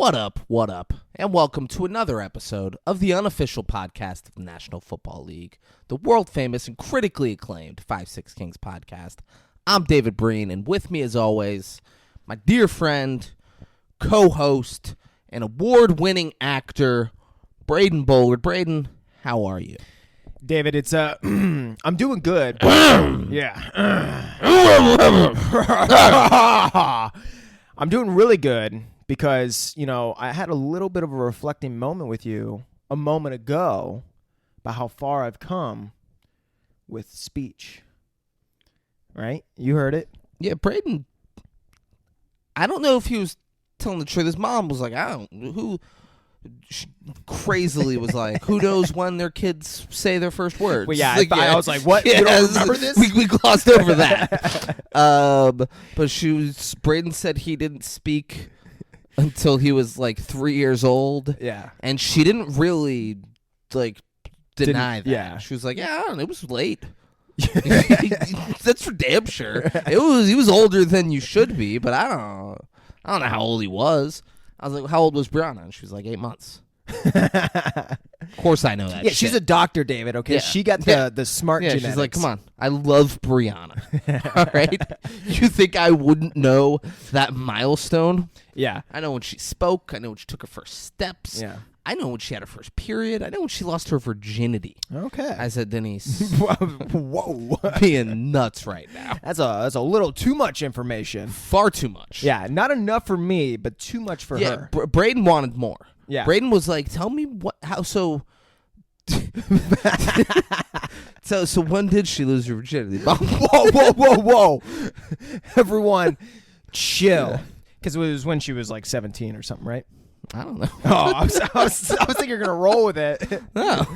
What up, and welcome to another episode of the unofficial podcast of the National Football League, the world-famous and critically acclaimed 5-6 Kings podcast. I'm David Breen, and with me, as always, my dear friend, co-host, and award-winning actor, Braden Bullard. Braden, how are you? David, it's I'm doing good. Yeah. I'm doing really good because, I had a little bit of a reflecting moment with you a moment ago about how far I've come with speech. Right? You heard it? Yeah, Braden, I don't know if he was telling the truth. His mom was like, crazily was like, who knows when their kids say their first words? Well, yeah, like, I was like, what? Yeah, you don't remember this? We glossed over that. But Braden said he didn't speak until he was like 3 years old. Yeah. And she didn't really deny that. Yeah. She was like, yeah, I don't know, it was late. That's for damn sure. He was older than you should be, but I don't know how old he was. I was like, how old was Brianna? And she was like 8 months. Of course I know that. Yeah, shit. she's a doctor, David, okay? Yeah. She got the smart genetics. She's like, come on, I love Brianna. All right? You think I wouldn't know that milestone? Yeah. I know when she spoke. I know when she took her first steps. Yeah. I know when she had her first period. I know when she lost her virginity. Okay. I said, Denise, Whoa. being nuts right now. That's a little too much information. Far too much. Yeah, not enough for me, but too much for her. Braden wanted more. Yeah. Braden was like, tell me how so. So when did she lose her virginity? Whoa. Everyone, chill. Because it was when she was like 17 or something, right? I don't know. Oh, I was thinking you're going to roll with it. No.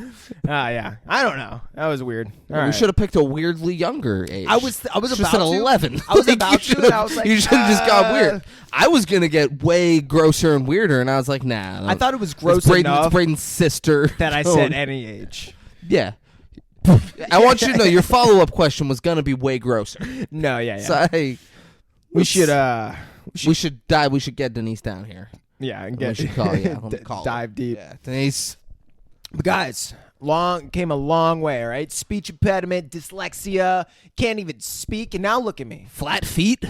Yeah. I don't know. That was weird. All We right. should have picked a weirdly younger age. I was Should've about said to. 11. I was Like, about you to, and I was like, you should have just gone weird. I was going to get way grosser and weirder, and I was like, nah. I thought it was gross It's enough Braden's sister. that I said any age. Yeah. I want you to know your follow-up question was going to be way grosser. No, yeah. So we should get Denise down here. Yeah, and We should call, call dive her. deep. Yeah, Denise. But guys, came a long way, right? Speech impediment, dyslexia, can't even speak, and now look at me. Flat feet.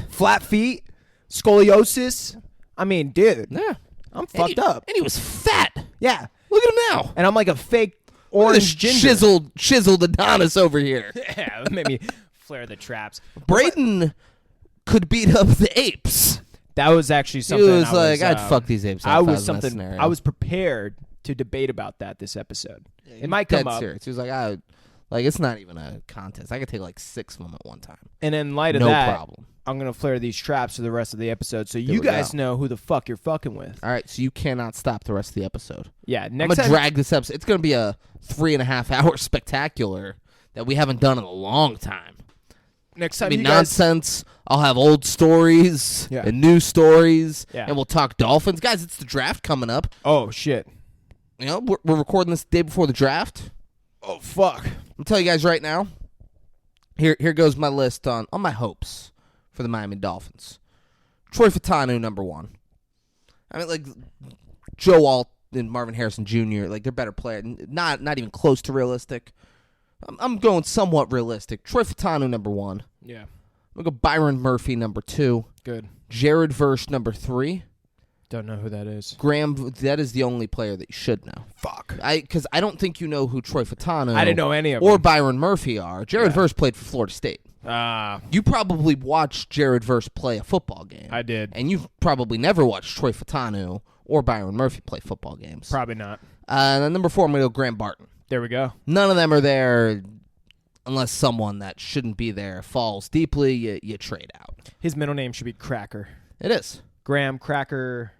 Scoliosis. I mean, dude, Yeah. I'm fucked up. And he was fat. Yeah, Look at him now. and I'm like a fake Look at orange this ginger. chiseled Adonis over here. Yeah, that made me flare the traps. Braden could beat up the Apes. That was actually something. He was like, I'd fuck these apes. I if was in that something. scenario. I was prepared to debate about that this episode. It might come dead up. serious. He was like, it's not even a contest. I could take like 6 of them at one time. And in light of No that, problem. I'm gonna flare these traps for the rest of the episode, so There you we guys go. know who the fuck you're fucking with. All right, so you cannot stop the rest of the episode. Yeah, I'm next gonna time. drag this episode. It's gonna be a 3.5 hour spectacular that we haven't done in a long time. Next time, I mean, you guys. nonsense. I'll have old stories Yeah. and new stories, Yeah. and we'll talk Dolphins. Guys, it's the draft coming up. Oh shit. You know, we're recording this the day before the draft. Oh fuck. I'll tell you guys right now. Here goes my list on my hopes for the Miami Dolphins. Troy Fautanu, number 1. I mean, like, Joe Alt and Marvin Harrison Jr., like, they're better players. Not even close to realistic. I'm going somewhat realistic. Troy Fautanu, number 1. Yeah. I'm going to go Byron Murphy, number 2. Good. Jared Verse, number 3. Don't know who that is. Graham, that is the only player that you should know. Fuck. Because I don't think you know who Troy Fautanu I didn't know any of or them. Byron Murphy are. Jared Verse played for Florida State. You probably watched Jared Verse play a football game. I did. And you've probably never watched Troy Fautanu or Byron Murphy play football games. Probably not. And then number 4, I'm going to go Graham Barton. There we go. None of them are there unless someone that shouldn't be there falls deeply. You trade out. His middle name should be Cracker. It is. Graham Cracker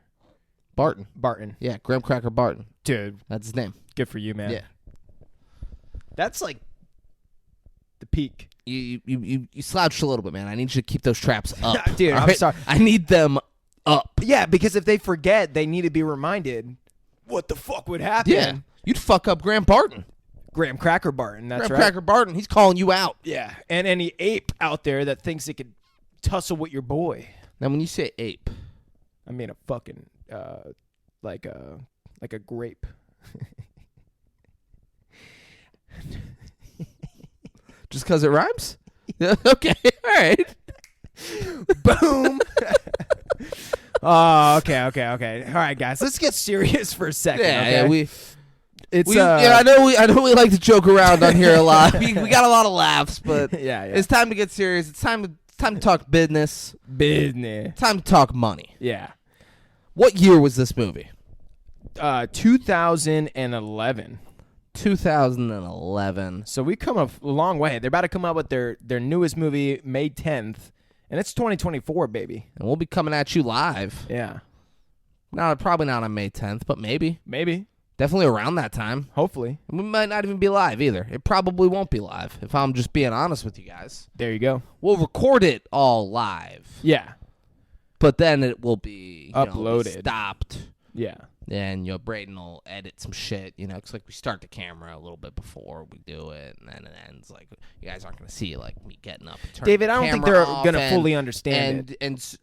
Barton. Yeah, Graham Cracker Barton. Dude, That's his name. good for you, man. Yeah. That's like the peak. You slouched a little bit, man. I need you to keep those traps up. Dude, all I'm right? sorry. I need them up. Yeah, because if they forget, they need to be reminded what the fuck would happen. Yeah. You'd fuck up Graham Barton. Graham Cracker Barton, that's Graham right. Cracker Barton, he's calling you out. Yeah, and any ape out there that thinks it could tussle with your boy. Now, when you say ape, I mean a fucking like a grape. Just because it rhymes? Okay, all right. Boom. Oh, okay. All right, guys, let's get serious for a second. Yeah, okay? I know we like to joke around on here a lot. We got a lot of laughs, but yeah. It's time to get serious. It's time to talk business. Business. Time to talk money. Yeah. What year was this movie? 2011. 2011. So we come a long way. They're about to come out with their newest movie May 10th, and it's 2024, baby. And we'll be coming at you live. Yeah. Probably not on May 10th, but maybe. Definitely around that time. Hopefully. We might not even be live either. It probably won't be live, if I'm just being honest with you guys. There you go. We'll record it all live. Yeah. But then it will be uploaded. Stopped. Yeah. And Braden will edit some shit, because like we start the camera a little bit before we do it, and then it ends like you guys aren't gonna see like me getting up and turning David, the I don't think camera they're off gonna fully understand it. And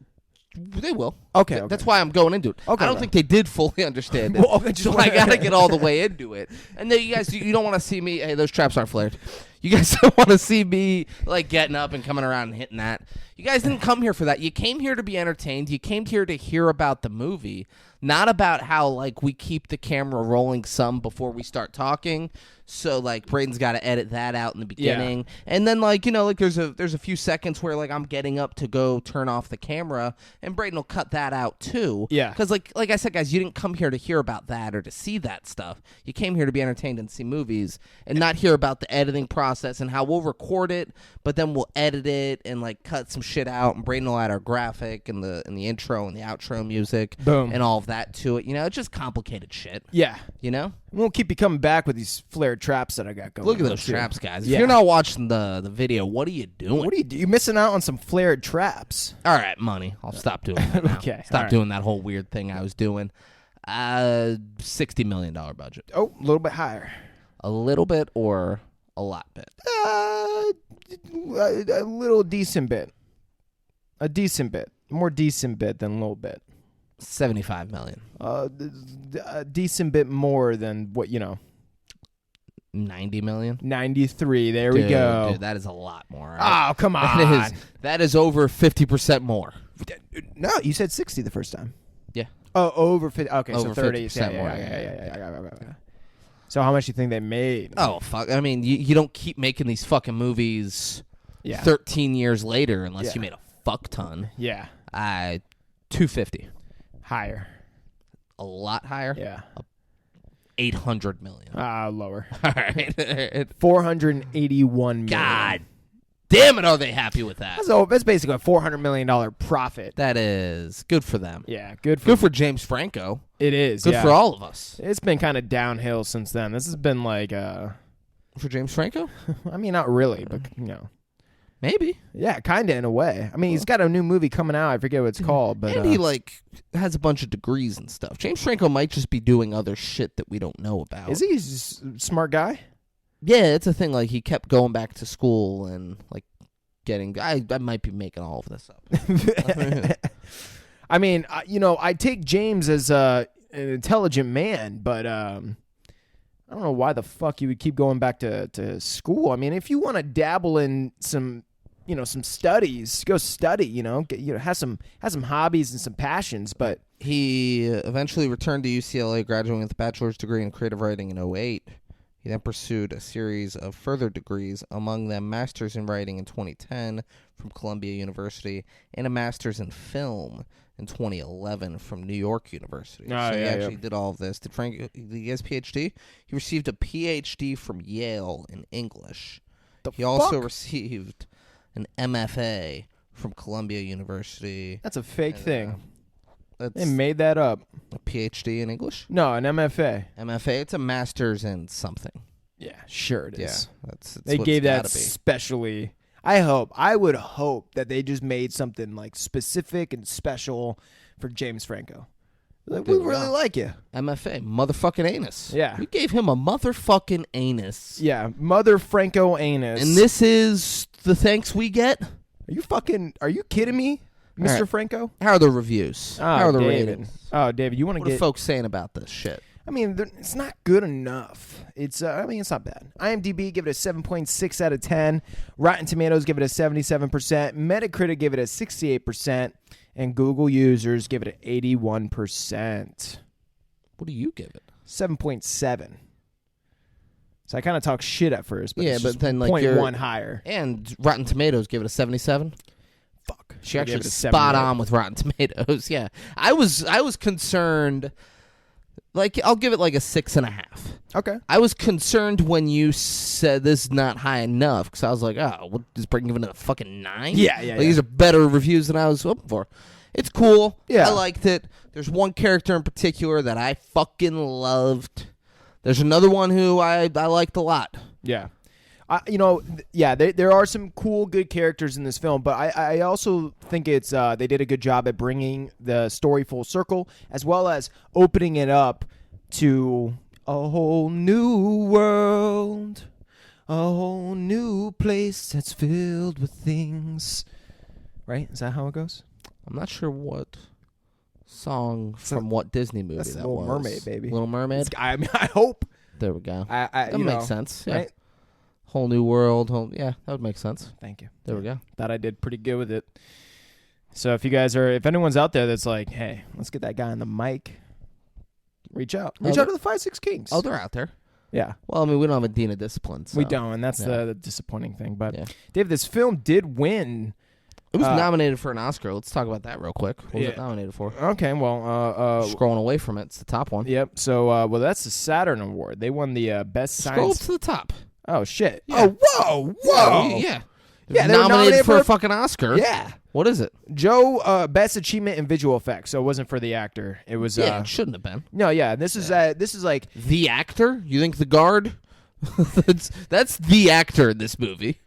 they will. Okay. That's why I'm going into it. Okay, I don't think they did fully understand it. Well, So I gotta get all the way into it. And then you guys, you don't want to see me. Hey, those traps aren't flared. You guys don't want to see me like getting up and coming around and hitting that. You guys didn't come here for that. You came here to be entertained. You came here to hear about the movie, not about how like we keep the camera rolling some before we start talking. So like Braden's got to edit that out in the beginning, and then like there's a few seconds where like I'm getting up to go turn off the camera, and Braden will cut that out too. Yeah, because like I said, guys, you didn't come here to hear about that or to see that stuff. You came here to be entertained and see movies, and not hear about the editing process and how we'll record it, but then we'll edit it and like cut some shit out, and Braden will add our graphic and the intro and the outro music, boom, and all of that to it. It's just complicated shit. Yeah, We'll keep you coming back with these flared traps that I got going. Look at those traps, guys. If Yeah. you're not watching the video, what are you doing? What are you do? You're missing out on some flared traps. All right, money. I'll stop doing that now. Okay, Stop all right. doing that whole weird thing I was doing. $60 million budget. Oh, a little bit higher. A little bit or a lot bit? A little decent bit. A decent bit. More decent bit than a little bit. $75 million. A decent bit more than what, $90 million. 93. There we go. Dude, that is a lot more. Right? Oh, come on. That is over 50% more. No, you said 60 the first time. Yeah. Oh, over 50. Okay, over so 30. 50% more. Yeah. So how much do you think they made? Oh, fuck. I mean, you don't keep making these fucking movies 13 years later unless you made a fuck ton. Yeah. $250. Higher. A lot higher? Yeah. $800 million. Lower. All right. $481 million. God damn it, are they happy with that? That's basically a $400 million profit. That is good for them. Yeah, good for James Franco. It is. Good for all of us. It's been kind of downhill since then. This has been like for James Franco? I mean, not really, but Maybe. Yeah, kind of in a way. I mean, he's got a new movie coming out. I forget what it's called, but and he has a bunch of degrees and stuff. James Franco might just be doing other shit that we don't know about. Is he? He's just a smart guy? Yeah, it's a thing. Like he kept going back to school and like getting. I might be making all of this up. I mean, I take James as an intelligent man, but I don't know why the fuck you would keep going back to school. I mean, if you want to dabble in some studies, go study. Have some hobbies and some passions. But he eventually returned to UCLA, graduating with a bachelor's degree in creative writing in 2008. He then pursued a series of further degrees, among them master's in writing in 2010 from Columbia University and a master's in film in 2011 from New York University. He actually did all of this. Did he has PhD? He received a PhD from Yale in English. He also received an MFA from Columbia University. That's a fake thing. They made that up. A PhD in English? No, an MFA. MFA, it's a master's in something. Yeah, sure it is. Yeah, that's they gave that specially. I would hope that they just made something like specific and special for James Franco. Like, we really like you. MFA, motherfucking anus. Yeah. We gave him a motherfucking anus. Yeah, Mother Franco anus. And this is the thanks we get? Are you kidding me? Mr. All right. Franco? How are the reviews? How are the David. ratings? Oh, David, you want to What are get... folks saying about this shit? I mean, it's not good enough. It's it's not bad. IMDb give it a 7.6 out of 10. Rotten Tomatoes give it a 77%. Metacritic give it a 68%. And Google users give it an 81%. What do you give it? 7.7. So I kind of talk shit at first, but Yeah, it's but just then, like, 0.1 higher. And Rotten Tomatoes give it a 77. Fuck. She I actually gave it a spot 78. on with Rotten Tomatoes. Yeah, I was concerned. Like, I'll give it like a 6.5. Okay. I was concerned when you said this is not high enough because I was like, oh, what is giving it a fucking 9? Yeah. Like, these are better reviews than I was hoping for. It's cool. Yeah. I liked it. There's one character in particular that I fucking loved. There's another one who I liked a lot. Yeah. There are some cool, good characters in this film, but I also think it's they did a good job at bringing the story full circle, as well as opening it up to a whole new world, a whole new place that's filled with things. Right? Is that how it goes? I'm not sure what song from what Disney movie That's that Little was. Mermaid, baby. Little Mermaid? I hope. There we go. That makes sense. Yeah. Right? Whole new world. Yeah, that would make sense. Thank you. There we go. Thought I did pretty good with it. So if anyone's out there that's like, hey, let's get that guy on the mic, reach out. Reach out to the 5-6 Kings. Oh, they're out there. Yeah. Well, I mean, we don't have a Dean of Discipline. So. We don't, and that's Yeah. the disappointing thing. But, Yeah. Dave, this film did win. It was nominated for an Oscar. Let's talk about that real quick. What was it nominated for? Okay, well... Scrolling away from it. It's the top one. Yep, so, that's the Saturn Award. They won the Best Scroll Science... to the top. Oh, shit. Yeah. Oh, whoa! Yeah. Yeah, they They're were nominated for a for- fucking Oscar. Yeah. What is it? Joe, Best Achievement in Visual Effects, so it wasn't for the actor. It was... Yeah, it shouldn't have been. No, yeah, this is like... The actor? You think the guard? that's the actor in this movie.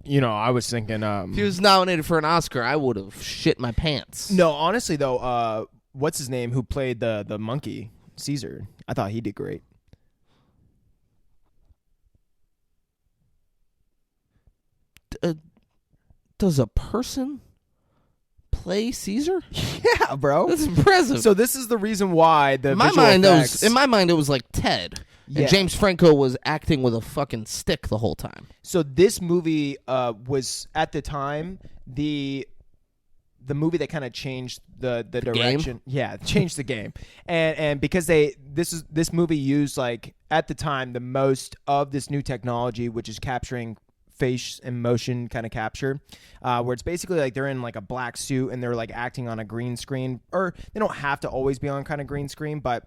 I was thinking... If he was nominated for an Oscar, I would have shit my pants. No, honestly, though, what's his name who played the monkey, Caesar? I thought he did great. Does a person play Caesar? Yeah, bro. That's impressive. So this is the reason why the in my visual mind, effects... it was like Ted. Yeah. And James Franco was acting with a fucking stick the whole time. So this movie was, at the time, the movie that kind of changed the direction. Game? Yeah, changed the game. And because this movie used, like, at the time, the most of this new technology, which is capturing face and motion kind of capture, where it's basically like they're in like a black suit and they're like acting on a green screen, or they don't have to always be on kind of green screen, but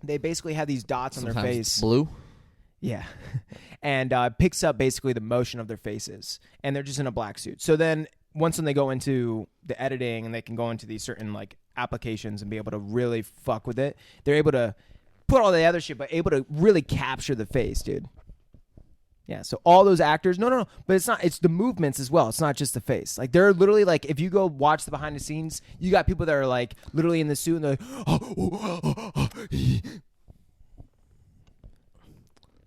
they basically have these dots on their Sometimes face. Blue? Yeah. And picks up basically the motion of their faces, and they're just in a black suit. So then when they go into the editing and they can go into these certain like applications and be able to really fuck with it, they're able to put all the other shit, but able to really capture the face, dude. Yeah, so all those actors, no, but it's the movements as well. It's not just the face. Like, they're literally like, if you go watch the behind the scenes, you got people that are like literally in the suit and they're like,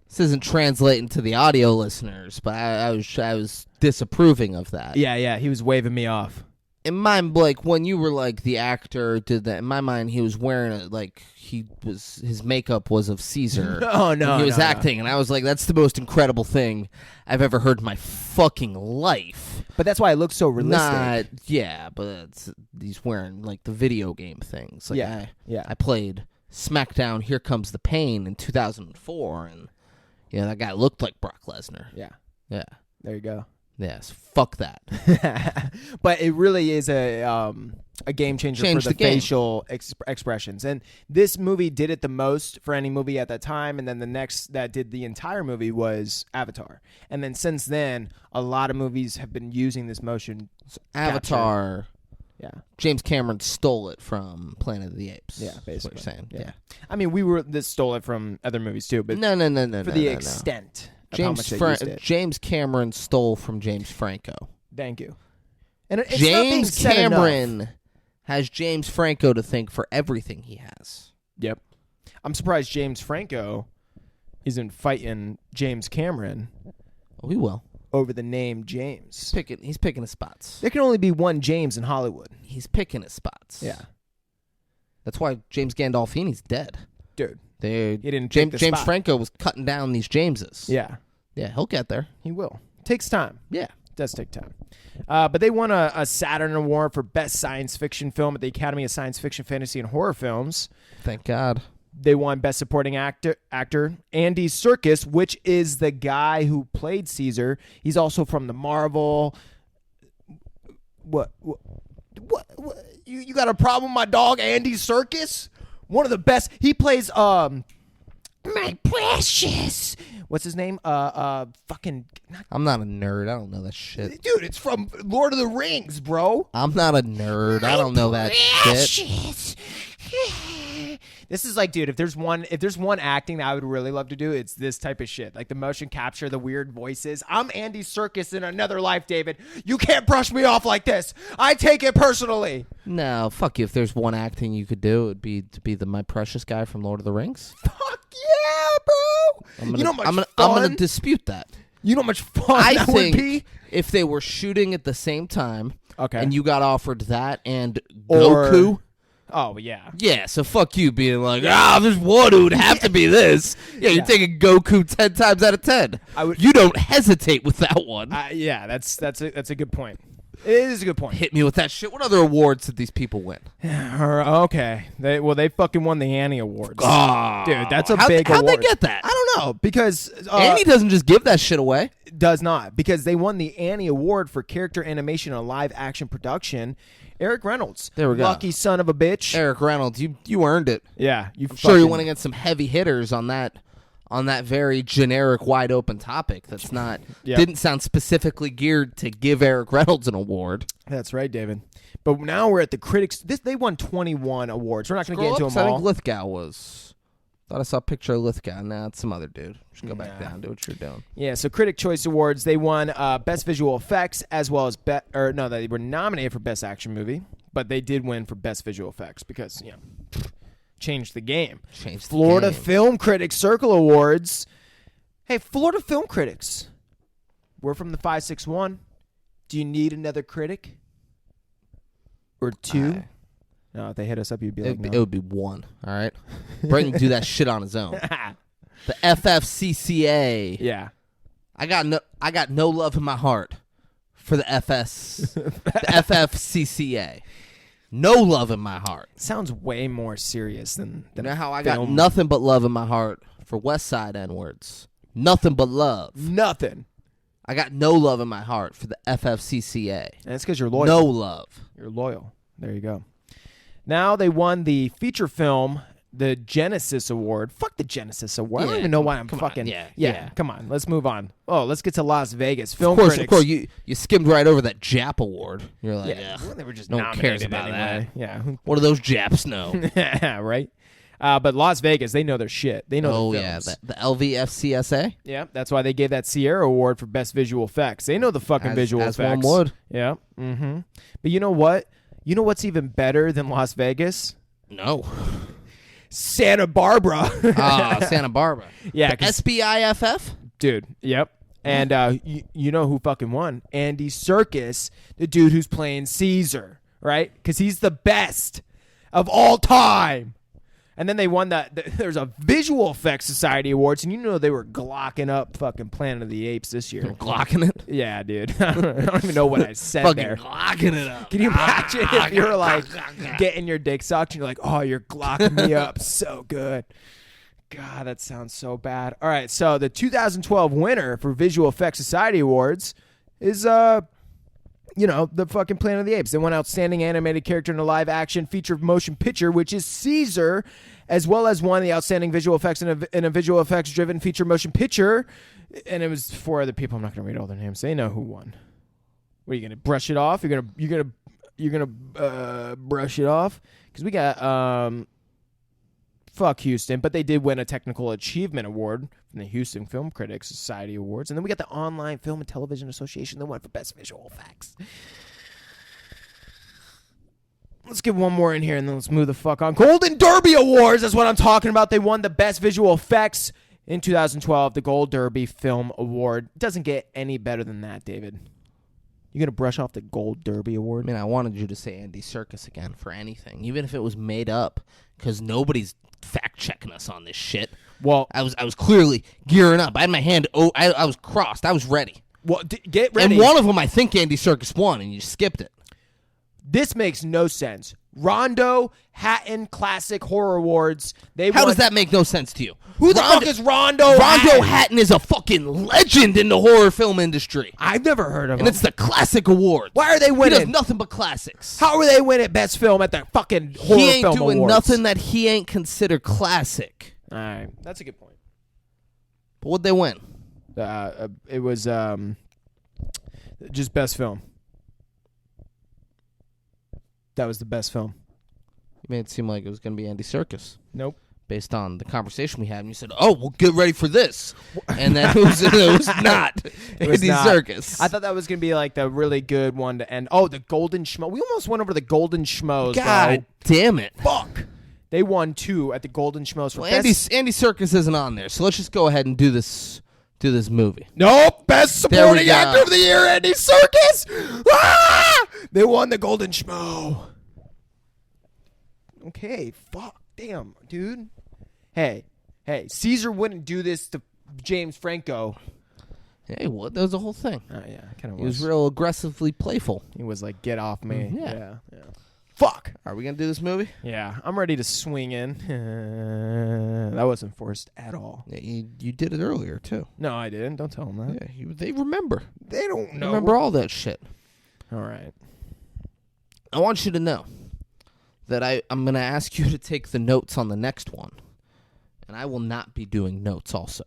This isn't translating to the audio listeners, but I was disapproving of that. yeah, he was waving me off. In my, like, when you were like the actor did that, in my mind he was wearing his makeup was of Caesar. No, when he was no. acting, and I was like, that's the most incredible thing I've ever heard in my fucking life. But that's why it looks so realistic. But he's wearing like the video game things. Like, Yeah. I played SmackDown Here Comes the Pain in 2004, and that guy looked like Brock Lesnar. Yeah. Yeah. There you go. Yes. Fuck that. But it really is a game changer Changed for the the game. facial expressions. And this movie did it the most for any movie at that time. And then the next that did the entire movie was Avatar. And then since then, a lot of movies have been using this motion. Avatar. Yeah. James Cameron stole it from Planet of the Apes. Yeah, That's basically. what you're saying. Yeah. I mean, this stole it from other movies too, but No. for the extent of how much they used it. James Cameron stole from James Franco. Thank you. And it's not being James said Cameron enough. has James Franco to thank for everything he has. Yep. I'm surprised James Franco isn't fighting James Cameron. Oh, he will. over the name James. He's picking his spots. There can only be one James in Hollywood. He's picking his spots. Yeah. That's why James Gandolfini's dead. Dude. He didn't James, pick the James spot. Franco was cutting down these Jameses. Yeah. Yeah, he'll get there. He will. Takes time. Yeah. It does take time. But they won a Saturn Award for Best Science Fiction Film at the Academy of Science Fiction, Fantasy, and Horror Films. Thank God. They won Best Supporting Actor Andy Serkis, which is the guy who played Caesar. He's also from the Marvel. What? You got a problem with my dog Andy Serkis? One of the best. He plays my precious. What's his name? Fucking. I'm not a nerd. I don't know that shit. Dude, it's from Lord of the Rings, bro. I'm not a nerd. I don't know that shit. This is like, dude, if there's one acting that I would really love to do, it's this type of shit. Like the motion capture, the weird voices. I'm Andy Serkis in another life, David. You can't brush me off like this. I take it personally. No, fuck you. If there's one acting you could do, it would be to be my precious guy from Lord of the Rings. Fuck yeah, bro. I'm gonna dispute that. You know how much fun that would be? If they were shooting at the same time, okay, and you got offered that and or, Goku. Oh, yeah. Yeah, so fuck you being like, there's one who would have to be this. Yeah, you're taking Goku 10 times out of 10. You don't hesitate with that one. Yeah, that's a good point. It is a good point. Hit me with that shit. What other awards did these people win? Okay. They fucking won the Annie Awards. Oh, dude, that's a big award. How'd they get that? I don't know, because... Annie doesn't just give that shit away. Does not, because they won the Annie Award for character animation and live action production. Eric Reynolds. There we go. Lucky son of a bitch. Eric Reynolds, you earned it. Yeah. I'm sure you went against some heavy hitters on that very generic, wide open topic that's not didn't sound specifically geared to give Eric Reynolds an award. That's right, David. But now we're at the critics. They won 21 awards. We're not going to get into them all. I think Lithgow was. Thought I saw a picture of Lithgow. Nah, it's some other dude. Just go back down. Do what you're doing. Yeah, so Critic Choice Awards, they won Best Visual Effects as well as they were nominated for Best Action Movie, but they did win for Best Visual Effects because, changed the game. Florida Film Critics Circle Awards. Hey, Florida Film Critics. We're from the 561. Do you need another critic? Or two? No, if they hit us up, you'd be like, no. It would be one, all right? Brayton can do that shit on his own. The FFCCA. Yeah. I got no love in my heart for the FFCCA. No love in my heart. Sounds way more serious than you know how I got nothing but love in my heart for West Side N-words. Nothing but love. Nothing. I got no love in my heart for the FFCCA. And it's because you're loyal. No love. You're loyal. There you go. Now they won the feature film, the Genesis Award. Fuck the Genesis Award. I don't even know why I'm fucking... Yeah, come on. Let's move on. Oh, let's get to Las Vegas. Film critics. Of course, you skimmed right over that Jap Award. You're like, well, they were just no one cares about anyway. that. Yeah. What do those Japs know? Yeah, right? But Las Vegas, they know their shit. They know their films. Yeah, the LVFCSA? Yeah, that's why they gave that Sierra Award for Best Visual Effects. They know the fucking visual effects. As one would. Yeah. Mm-hmm. But you know what? You know what's even better than Las Vegas? No. Santa Barbara. Santa Barbara. Yeah. The SBIFF? Dude, yep. And you know who fucking won? Andy Serkis, the dude who's playing Caesar, right? Because he's the best of all time. And then they won there's a Visual Effects Society Awards, and you know they were glocking up fucking Planet of the Apes this year. Glocking it? Yeah, dude. I don't even know what I said fucking there. Glocking it up. Can you imagine if you were like getting your dick sucked and you're like, oh, you're glocking me up so good. God, that sounds so bad. All right, so the 2012 winner for Visual Effects Society Awards is the fucking Planet of the Apes. They won Outstanding Animated Character in a Live Action Feature Motion Picture, which is Caesar, as well as won the Outstanding Visual Effects in a Visual Effects Driven Feature Motion Picture. And it was 4 other people. I'm not going to read all their names. They know who won. What are you going to brush it off? You're gonna brush it off because we got fuck Houston, but they did win a Technical Achievement Award from the Houston Film Critics Society Awards. And then we got the Online Film and Television Association that won for Best Visual Effects. Let's get one more in here and then let's move the fuck on. Golden Derby Awards, that's what I'm talking about. They won the Best Visual Effects In 2012, the Gold Derby Film Award doesn't get any better than that, David. You gonna brush off the Gold Derby I Award? mean, I wanted you to say Andy Serkis again for anything, even if it was made up, because nobody's fact checking us on this shit. Well, I was clearly gearing up. I had my hand. I was crossed. I was ready. well, get ready. And one of them, I think Andy Serkis won, and you skipped it. This makes no sense. Rondo Hatton Classic Horror Awards. How does that make no sense to you? Who the fuck is Rondo Rondo Hatton is a fucking legend in the horror film industry. I've never heard of him. And it's the Classic Award. Why are they He winning? does nothing but classics. How are they winning Best Film at the fucking Horror Film He ain't doing Awards? nothing that he ain't considered classic. All right, that's a good point. But what'd they win? It was just Best Film. That was the best film. You made it seem like it was going to be Andy Serkis. Nope. Based on the conversation we had, and you said, "Oh, well, get ready for this," and then it was not Andy Serkis. I thought that was gonna be like the really good one to end. Oh, the Golden Schmo. We almost went over the Golden Schmoes. God damn it! Fuck. They won 2 at the Golden Schmoes for Well, Andy Serkis isn't on there, so let's just go ahead and do this movie. Nope. Best supporting go. actor of the year, Andy Serkis. Ah! They won the Golden Schmo. Okay. Fuck. Damn, dude. Hey. Caesar wouldn't do this to James Franco. Hey, what? That was the whole thing. Yeah, kind of. He was real aggressively playful. He was like, "Get off me." Yeah. Fuck. Are we gonna do this movie? Yeah, I'm ready to swing in. That wasn't forced at all. Yeah, you did it earlier too. No, I didn't. Don't tell them that. Yeah, they remember. They don't know. Remember all that shit. All right. I want you to know that I'm going to ask you to take the notes on the next one, and I will not be doing notes also.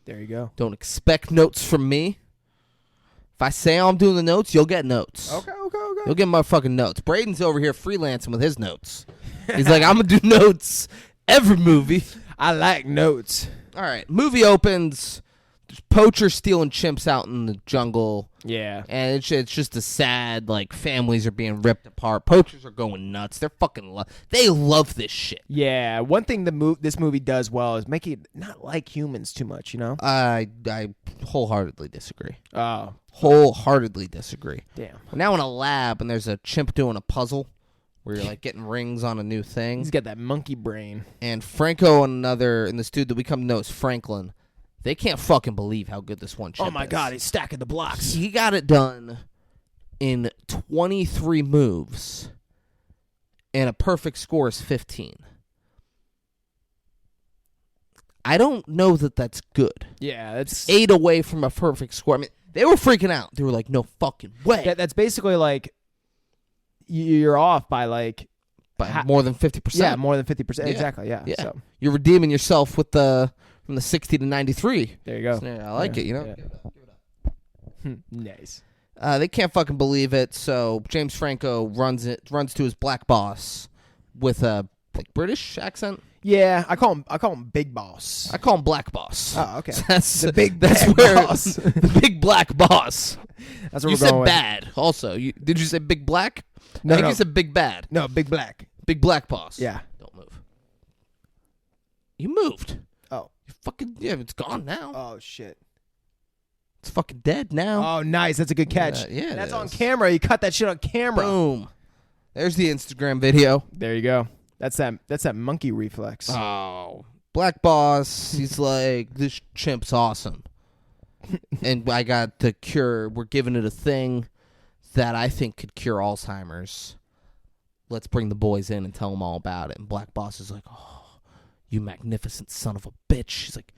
There you go. Don't expect notes from me. If I say I'm doing the notes, you'll get notes. Okay. You'll get motherfucking notes. Braden's over here freelancing with his notes. He's like, I'm going to do notes every movie. I like notes. All right. Movie opens. There's poachers stealing chimps out in the jungle. Yeah. And it's just a sad, like, families are being ripped apart. Poachers are going nuts. They're fucking they love this shit. Yeah. One thing this movie does well is make it not like humans too much, you know? I wholeheartedly disagree. Oh. Wholeheartedly disagree. Damn. We're now in a lab, and there's a chimp doing a puzzle where you're, like, getting rings on a new thing. He's got that monkey brain. And Franco and this dude that we come to know as Franklin, they can't fucking believe how good this one chimp is. Oh, my God. He's stacking the blocks. He got it done in 23 moves, and a perfect score is 15. I don't know that that's good. Yeah, that's 8 away from a perfect score. I mean, they were freaking out. They were like, no fucking way. that's basically like you're off by like By more than 50%. Yeah, more than 50%. Yeah. Exactly, yeah. Yeah. So You're redeeming yourself with from the 60 to 93. there you go. So, I like it, you know? Yeah. Give it up. Nice. They can't fucking believe it, so James Franco runs to his black boss with a British accent. Yeah, I call him Big Boss. I call him Black Boss. Oh, okay. That's The big that's bad where boss. the big black boss. That's what You we're going said with. bad. Also, did you say big black? No, I think no. you said big bad. No, Big Black. Big black boss. Yeah. Don't move. You moved. Oh. You fucking it's gone now. Oh shit. It's fucking dead now. Oh, nice. That's a good catch. Yeah, it that's on is. camera. You cut that shit on camera. Boom. There's the Instagram video. There you go. That's that monkey reflex. Oh, black boss. He's like, this chimp's awesome, and I got the cure. We're giving it a thing that I think could cure Alzheimer's. Let's bring the boys in and tell them all about it. And Black Boss is like, oh, you magnificent son of a bitch. She's like,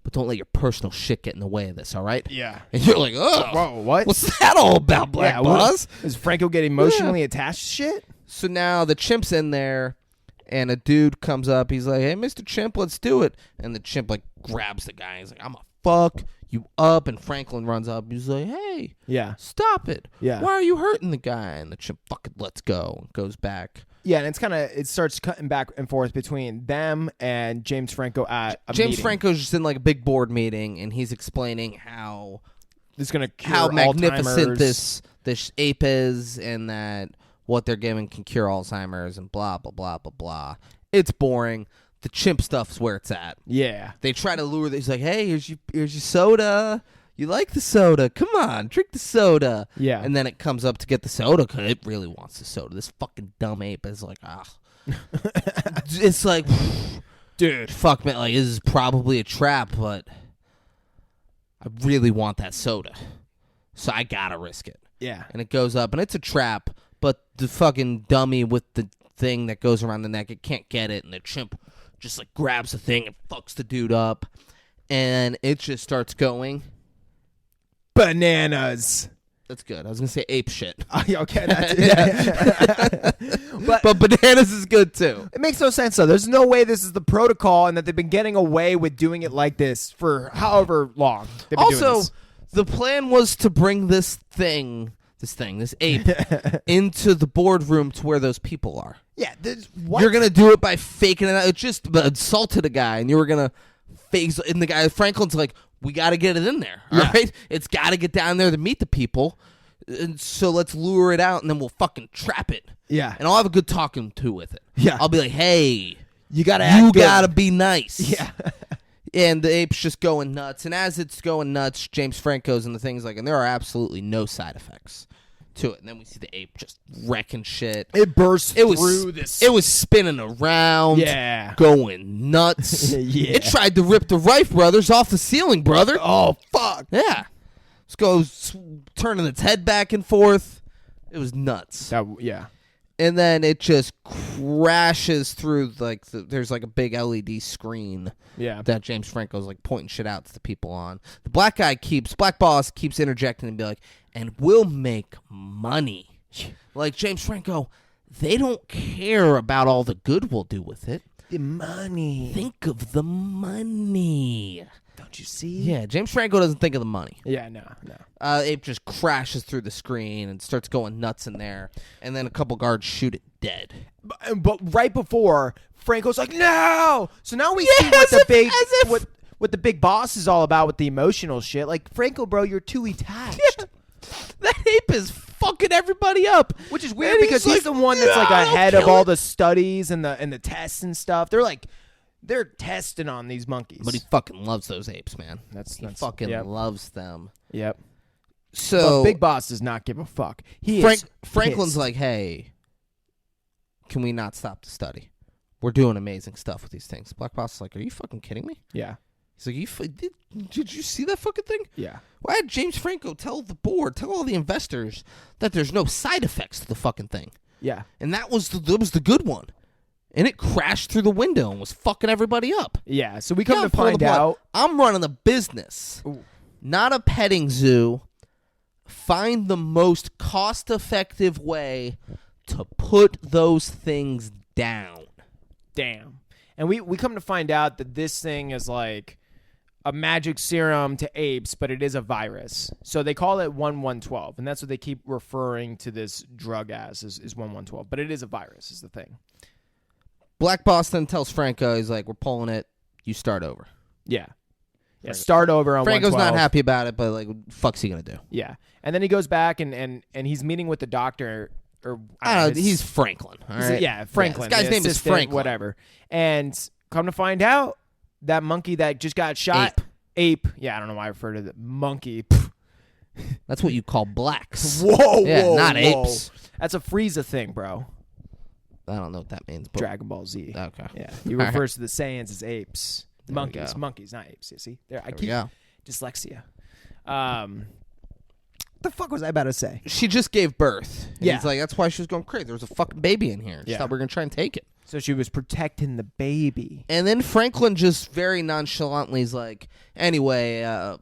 but don't let your personal shit get in the way of this, all right? Yeah. And you're like, oh, Whoa, what? what's that all about, Black Yeah, Boss? Does Franco get emotionally attached to shit? So now the chimp's in there, and a dude comes up. He's like, hey, Mr. Chimp, let's do it. And the chimp, like, grabs the guy. He's like, I'm a fuck you up. And Franklin runs up. He's like, hey, Yeah. stop it. Yeah. Why are you hurting the guy? And the chimp fucking lets go and goes back. Yeah, and it starts cutting back and forth between them and James Franco at a James meeting. Franco's just in, like, a big board meeting, and he's explaining how It's gonna cure how magnificent Alzheimer's. this ape is, and that what they're giving can cure Alzheimer's, and blah, blah, blah, blah, blah. It's boring. the chimp stuff's where it's at. Yeah. They try to lure. He's like, hey, here's your soda. You like the soda? Come on, drink the soda. Yeah. And then it comes up to get the soda because it really wants the soda. This fucking dumb ape is like, it's like, dude, fuck, man. Like, this is probably a trap, but I really want that soda. So I gotta risk it. Yeah. And it goes up, and it's a trap, but the fucking dummy with the thing that goes around the neck, it can't get it, and the chimp just like grabs the thing and fucks the dude up, and it just starts going bananas. That's good. I was gonna say ape shit. Okay, that's yeah. but bananas is good too. It makes no sense though. There's no way this is the protocol, and that they've been getting away with doing it like this for however long. They've been doing this. The plan was to bring this ape, into the boardroom to where those people are. Yeah, what? You're gonna do it by faking it out. It just assaulted a guy, and you were gonna fake. And the guy Franklin's like, we got to get it in there. All right, it's got to get down there to meet the people. And so let's lure it out, and then we'll fucking trap it. Yeah, and I'll have a good talking to with it. Yeah, I'll be like, hey, you gotta be nice. Yeah. And the ape's just going nuts. And as it's going nuts, James Franco's and the things like, and there are absolutely no side effects to it. And then we see the ape just wrecking shit. It bursts through this. It was spinning around. Yeah. Going nuts. Yeah. It tried to rip the Wright brothers off the ceiling, brother. Oh, fuck. Yeah. Just goes turning its head back and forth. It was nuts. Yeah. And then it just crashes through, like, there's like a big LED screen that James Franco's like pointing shit out to the people on. The black boss keeps interjecting and be like, and we'll make money. Like, James Franco, they don't care about all the good we'll do with it. The money. Think of the money. Don't you see? Yeah, James Franco doesn't think of the money. Yeah, no. Ape just crashes through the screen and starts going nuts in there, and then a couple guards shoot it dead. But right before, Franco's like, no! So now we see what the big boss is all about with the emotional shit. Like, Franco, bro, you're too attached. Yeah. That ape is fucking everybody up. Which is weird because he's the one that's like ahead of all the studies and the tests and stuff. They're testing on these monkeys. But he fucking loves those apes, man. He fucking loves them. Yep. So Big Boss does not give a fuck. Franklin's like, hey, can we not stop the study? We're doing amazing stuff with these things. Black Boss is like, are you fucking kidding me? Yeah. He's like, did you see that fucking thing? Yeah. Why had James Franco tell all the investors that there's no side effects to the fucking thing? Yeah. And that was the good one. And it crashed through the window and was fucking everybody up. Yeah, so we come to find out. I'm running a business, not a petting zoo. Find the most cost-effective way to put those things down. Damn. And we come to find out that this thing is like a magic serum to apes, but it is a virus. So they call it 1112, and that's what they keep referring to this drug as, is 1112. But it is a virus, is the thing. Black Boss then tells Franco, he's like, we're pulling it, you start over. Yeah. Yeah, start over on Franco's 112. not happy about it, but like, what the fuck's he gonna do? Yeah. And then he goes back and he's meeting with the doctor, or I don't know, he's Franklin. All right? Yeah, Franklin. This guy's name is Franklin. Whatever. And come to find out, that monkey that just got shot. Ape. Yeah, I don't know why I refer to the monkey. That's what you call blacks. Whoa, not apes. That's a Frieza thing, bro. I don't know what that means. But Dragon Ball Z. Okay. Yeah. He refers to the Saiyans as apes. Monkeys, not apes. You see? There I keep dyslexia. The fuck was I about to say? She just gave birth. Yeah. He's like, that's why she was going crazy. There was a fucking baby in here. She thought we were going to try and take it. So she was protecting the baby. And then Franklin just very nonchalantly is like, anyway,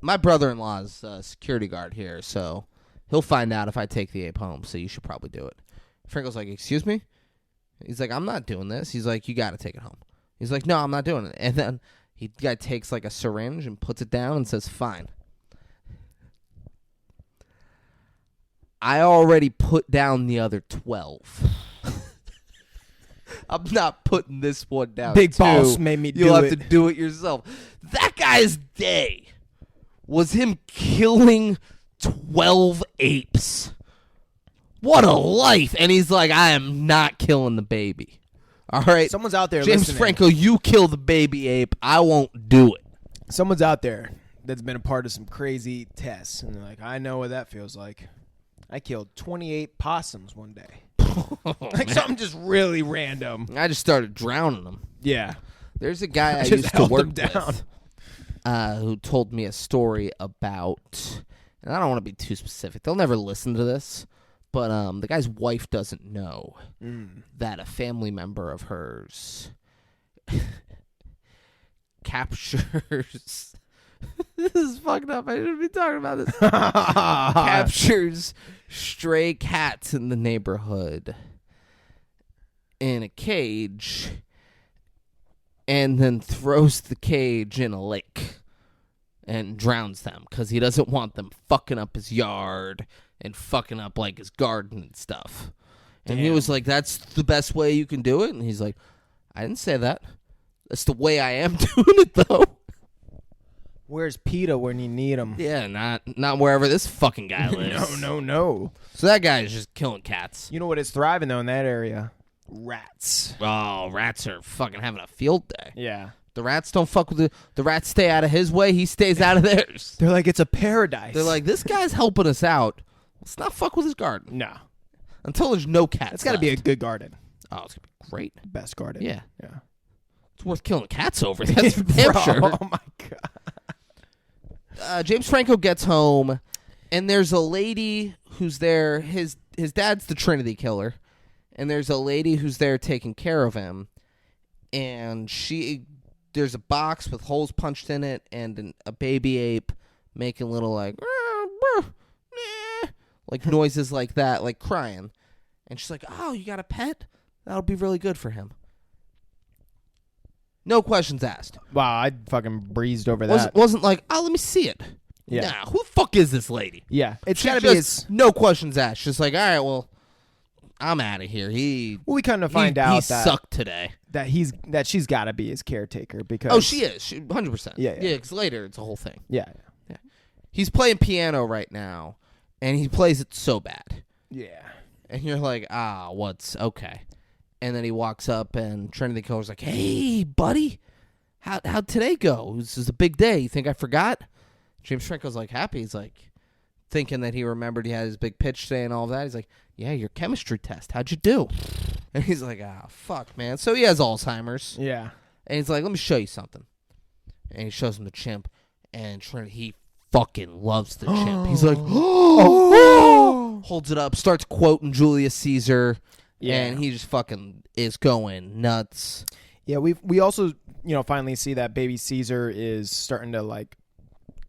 my brother-in-law's a security guard here, so he'll find out if I take the ape home, so you should probably do it. Franklin's like, excuse me? He's like, I'm not doing this. He's like, you got to take it home. He's like, no, I'm not doing it. And then the guy takes like a syringe and puts it down and says, fine. I already put down the other 12. I'm not putting this one down. Big Boss made me do it. You'll have to do it yourself. That guy's day was him killing 12 apes. What a life. And he's like, I am not killing the baby. All right, Someone's out there James listening. Franco, you kill the baby ape. I won't do it. Someone's out there that's been a part of some crazy tests, and they're like, I know what that feels like. I killed 28 possums one day. Like something just really random. I just started drowning them. Yeah. There's a guy I Just used to held work them down. with who told me a story about, and I don't want to be too specific. They'll never listen to this, but the guy's wife doesn't know that a family member of hers captures. This is fucked up. I shouldn't be talking about this. Captures stray cats in the neighborhood in a cage and then throws the cage in a lake and drowns them because he doesn't want them fucking up his yard and fucking up like his garden and stuff. And he was like, that's the best way you can do it? And he's like, I didn't say that. That's the way I am doing it, though. Where's PETA when you need him? Yeah, not wherever this fucking guy lives. No. So that guy is just killing cats. You know what is thriving, though, in that area? Rats. Oh, rats are fucking having a field day. Yeah. The rats don't fuck with the rats stay out of his way. He stays out of theirs. They're like, it's a paradise. They're like, this guy's helping us out. Let's not fuck with his garden. no. Until there's no cats. It's got to be a good garden. Oh, it's going to be great. Best garden. Yeah. Yeah. It's worth killing cats over. That's for damn sure. Oh, my God. James Franco gets home, and there's a lady who's there. His dad's the Trinity killer, and there's a lady who's there taking care of him. And there's a box with holes punched in it, and a baby ape making little like noises like that, like crying. And she's like, "Oh, you got a pet? That'll be really good for him." No questions asked. Wow, I fucking breezed over that. Wasn't like, oh, let me see it. Yeah. Nah, who the fuck is this lady? Yeah. It's She got to be just- no questions asked. She's like, all right, well, I'm out of here. we kind of find he out sucked today. that she's got to be his caretaker because Oh, she is. 100%. Yeah. Yeah, because later it's a whole thing. Yeah. He's playing piano right now, and he plays it so bad. Yeah. And you're like, what's okay. And then he walks up, and Trinity Killer's like, hey, buddy, how'd today go? This is a big day. You think I forgot? James Franco's like, happy. He's like, thinking that he remembered he had his big pitch today and all of that. He's like, yeah, your chemistry test. How'd you do? And he's like, fuck, man. So he has Alzheimer's. Yeah. And he's like, let me show you something. And he shows him the chimp, and Trinity, he fucking loves the chimp. He's like, holds it up, starts quoting Julius Caesar. Yeah. And he just fucking is going nuts. Yeah, we also, finally see that baby Caesar is starting to like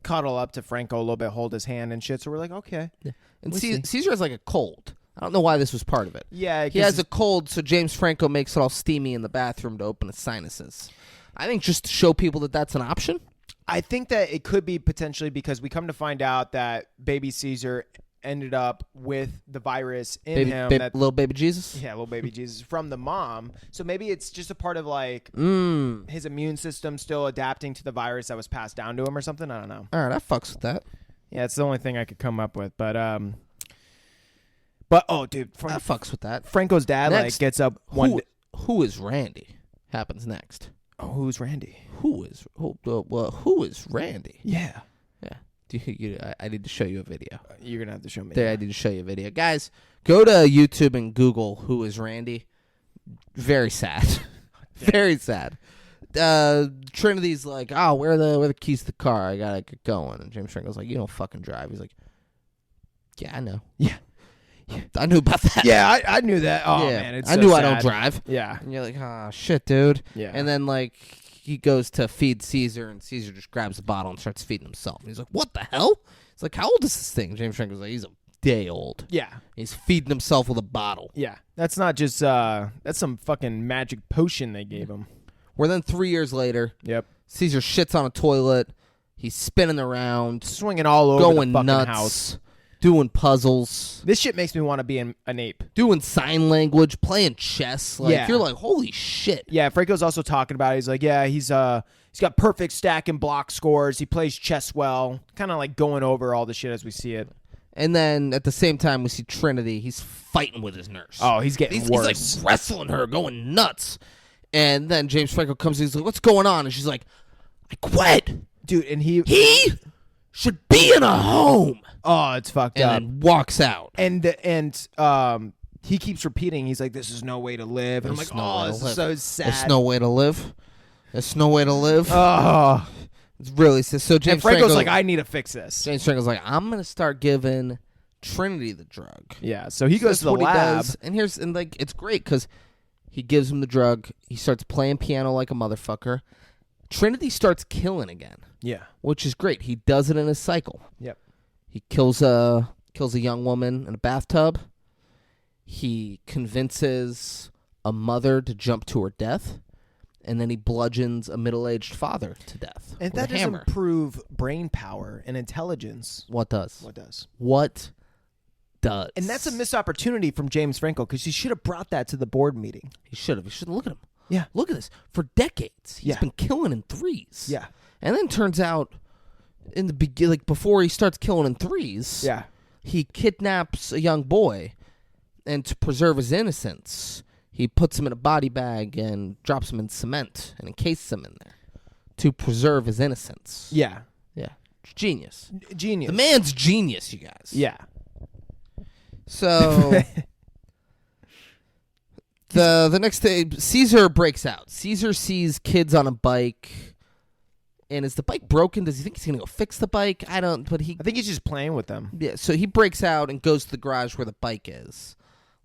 cuddle up to Franco a little bit, hold his hand and shit. So we're like, okay. Yeah. And We'll see. Caesar has like a cold. I don't know why this was part of it. Yeah, He has a cold, so James Franco makes it all steamy in the bathroom to open his sinuses. I think just to show people that that's an option. I think that it could be potentially because we come to find out that baby Caesar ended up with the virus in him. Little baby Jesus? Yeah, little baby Jesus from the mom. So maybe it's just a part of like his immune system still adapting to the virus that was passed down to him or something. I don't know. All right, I fucks with that. Yeah, it's the only thing I could come up with. But oh, dude, I fucks with that. Franco's dad Next, like gets up one. Who is Randy? Happens next. Oh, who's Randy? Who is Randy? Yeah. I need to show you a video. You're going to have to show me. I need to show you a video. Guys, go to YouTube and Google who is Randy. Very sad. Very sad. Trinity's like, where are the keys to the car? I gotta get going. And James Franco's like, you don't fucking drive. He's like, yeah, I know. Yeah. I knew about that. Yeah, I knew that. Oh, yeah. man, it's I so knew sad. I don't drive. Yeah. And you're like, shit, dude. Yeah. And then, like, he goes to feed Caesar, and Caesar just grabs the bottle and starts feeding himself. And he's like, what the hell? He's like, how old is this thing? James Franco's like, he's a day old. Yeah. He's feeding himself with a bottle. Yeah. That's not just, that's some fucking magic potion they gave him. Where then 3 years later, Yep. Caesar shits on a toilet. He's spinning around, Swinging all over going the fucking nuts, house. doing puzzles, This shit makes me want to be an ape. doing sign language, playing chess. Like, Yeah. you're like, holy shit. Yeah, Franco's also talking about it. He's like, yeah, he's got perfect stack and block scores. He plays chess well. Kind of like going over all the shit as we see it. And then at the same time, we see Trinity. He's fighting with his nurse. Oh, he's getting worse. He's like wrestling her, going nuts. And then James Franco comes in. He's like, "What's going on?" And she's like, "I quit." Dude, and he should be in a home. Oh, it's fucked up. And then walks out. And he keeps repeating. He's like, "This is no way to live." And I'm like, "Oh, this is so sad." There's no way to live. There's no way to live. Oh, it's really sad. So James Franco's like, "I need to fix this." James Franco's like, "I'm gonna start giving Trinity the drug." Yeah. So he goes to the what lab, he does, and like it's great because he gives him the drug. He starts playing piano like a motherfucker. Trinity starts killing again. Yeah. Which is great. He does it in his cycle. Yep. He kills a young woman in a bathtub. He convinces a mother to jump to her death, and then he bludgeons a middle-aged father to death. And with that a doesn't hammer. improve brain power and intelligence. What does? What does? What does? And that's a missed opportunity from James Franco because he should have brought that to the board meeting. He should have. Look at him. Yeah. Look at this. For decades, he's been killing in threes. Yeah. And then turns out, in the beginning, like before he starts killing in threes, he kidnaps a young boy, and to preserve his innocence, he puts him in a body bag and drops him in cement and encases him in there to preserve his innocence. Yeah. Yeah. Genius. Genius. The man's genius, you guys. Yeah. So the next day, Caesar breaks out. Caesar sees kids on a bike. And is the bike broken? Does he think he's going to go fix the bike? I think he's just playing with them. Yeah, so he breaks out and goes to the garage where the bike is.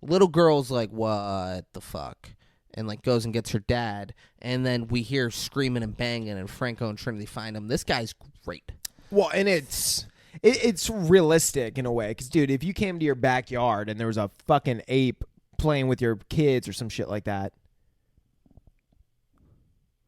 Little girl's like, "What the fuck?" And like goes and gets her dad. And then we hear screaming and banging, and Franco and Trinity find him. This guy's great. Well, and it's realistic in a way. Because, dude, if you came to your backyard and there was a fucking ape playing with your kids or some shit like that.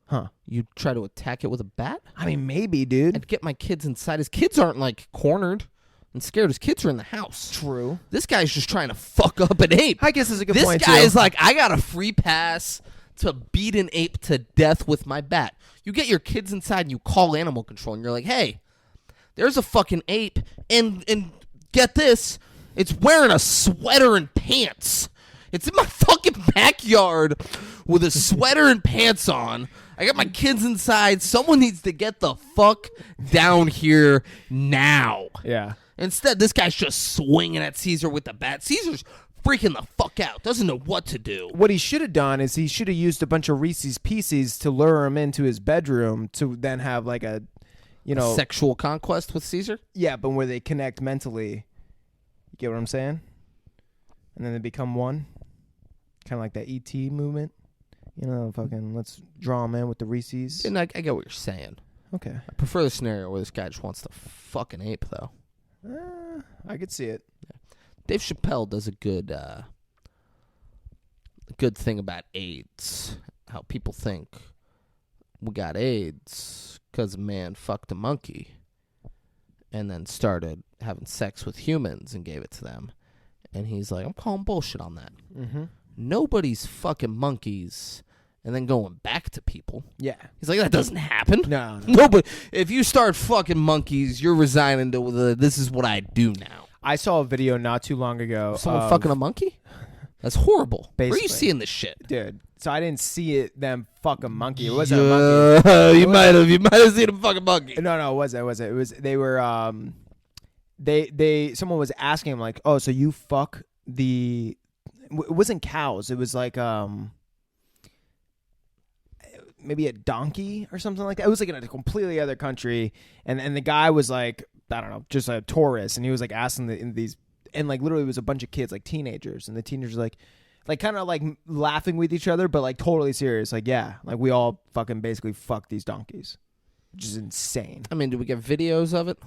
Huh. You try to attack it with a bat? I mean, maybe, dude. I'd get my kids inside. His kids aren't, like, cornered and scared. His kids are in the house. True. This guy's just trying to fuck up an ape. I guess that's a good point, This guy is like, I got a free pass to beat an ape to death with my bat. You get your kids inside and you call animal control, and you're like, "Hey, there's a fucking ape, and get this, it's wearing a sweater and pants. It's in my fucking backyard with a sweater and pants on. I got my kids inside. Someone needs to get the fuck down here now." Yeah. Instead, this guy's just swinging at Caesar with the bat. Caesar's freaking the fuck out. Doesn't know what to do. What he should have done is he should have used a bunch of Reese's Pieces to lure him into his bedroom to then have like a, sexual conquest with Caesar? Yeah, but where they connect mentally. You get what I'm saying? And then they become one. Kind of like that E.T. movement. Fucking let's draw him in with the Reese's. And I get what you're saying. Okay. I prefer the scenario where this guy just wants to fuck an ape, though. I could see it. Yeah. Dave Chappelle does a good thing about AIDS. How people think we got AIDS because a man fucked a monkey and then started having sex with humans and gave it to them. And he's like, I'm calling bullshit on that. Mm-hmm. Nobody's fucking monkeys and then going back to people. Yeah. He's like, that doesn't happen. No. Nobody. If you start fucking monkeys, you're resigning to this is what I do now. I saw a video not too long ago. Someone fucking a monkey? That's horrible. Basically. Where are you seeing this shit? Dude, so I didn't see them fuck a monkey. It wasn't a monkey. You might have seen a fucking monkey. No, it wasn't. It was they were someone was asking him like, "Oh, so you fuck the it wasn't cows. It was like maybe a donkey or something like that. It was like in a completely other country, and the guy was like, I don't know, just a tourist, and he was like asking these, and like literally it was a bunch of kids, like teenagers, and the teenagers like kind of like laughing with each other, but like totally serious, like yeah, like we all fucking basically fuck these donkeys, which is insane. I mean, do we get videos of it?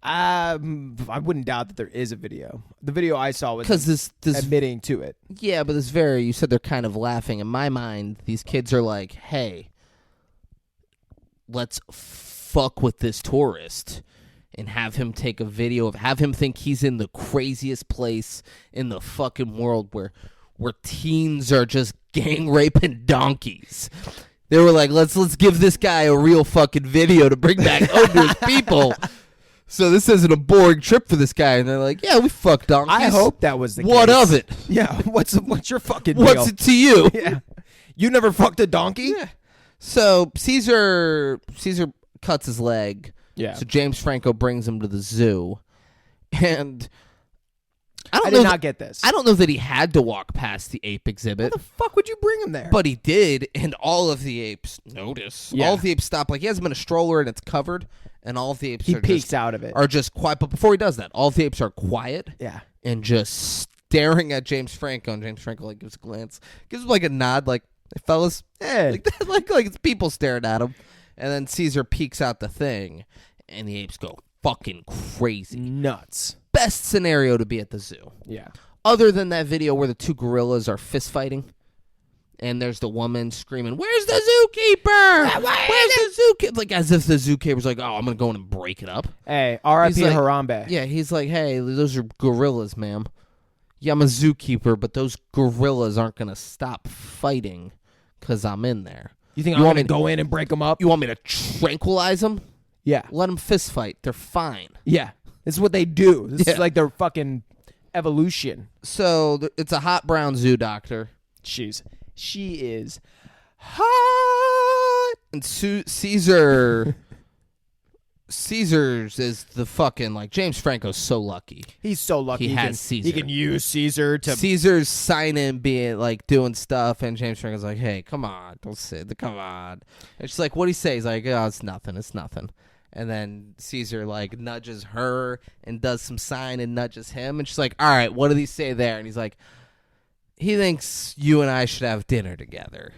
I wouldn't doubt that there is a video. The video I saw was because this admitting to it. Yeah, but you said they're kind of laughing. In my mind, these kids are like, hey, let's fuck with this tourist and have him take a video have him think he's in the craziest place in the fucking world where teens are just gang raping donkeys. They were like, let's give this guy a real fucking video to bring back home to his people. So this isn't a boring trip for this guy. And they're like, yeah, we fuck donkeys. I hope that was the case. What of it? Yeah. What's your fucking deal? What's it to you? Yeah. You never fucked a donkey? Yeah. So Caesar cuts his leg. Yeah. So James Franco brings him to the zoo. And I did not get this. I don't know that he had to walk past the ape exhibit. Why the fuck would you bring him there? But he did, and all of the apes notice. Yeah. All of the apes stop. Like, he has him in a stroller, and it's covered, and all of the apes he peeks out of it. Are just quiet. But before he does that, all of the apes are quiet. Yeah. And just staring at James Franco, and James Franco, like, gives a glance. Gives him, like, a nod, like, hey, fellas. Hey. Like, that, like it's people staring at him. And then Caesar peeks out the thing, and the apes go fucking crazy. Nuts. Best scenario to be at the zoo. Yeah. Other than that video where the two gorillas are fist fighting, and there's the woman screaming, "Where's the zookeeper? Where's the zookeeper?" Like, as if the zookeeper's like, "Oh, I'm gonna go in and break it up." Hey, R.I.P. like, Harambe. Yeah, he's like, "Hey, those are gorillas, ma'am. Yeah, I'm a zookeeper, but those gorillas aren't gonna stop fighting because I'm in there. You think I'm want gonna me go in and break them up? You want me to tranquilize them? Yeah. Let them fist fight. They're fine." Yeah. This is what they do. This Yeah. is like their fucking evolution. So it's a hot brown zoo doctor. She is hot. And Caesar's is the fucking, like, James Franco's so lucky. He's so lucky. He has Caesar. He can use Caesar to. Caesar's signing, being like doing stuff, and James Franco's like, "Hey, come on, don't sit. Come on." And she's like, "What do you say?" He's like, "Oh, it's nothing. It's nothing." And then Caesar, like, nudges her and does some sign and nudges him. And she's like, "All right, what did he say there?" And he's like, "He thinks you and I should have dinner together."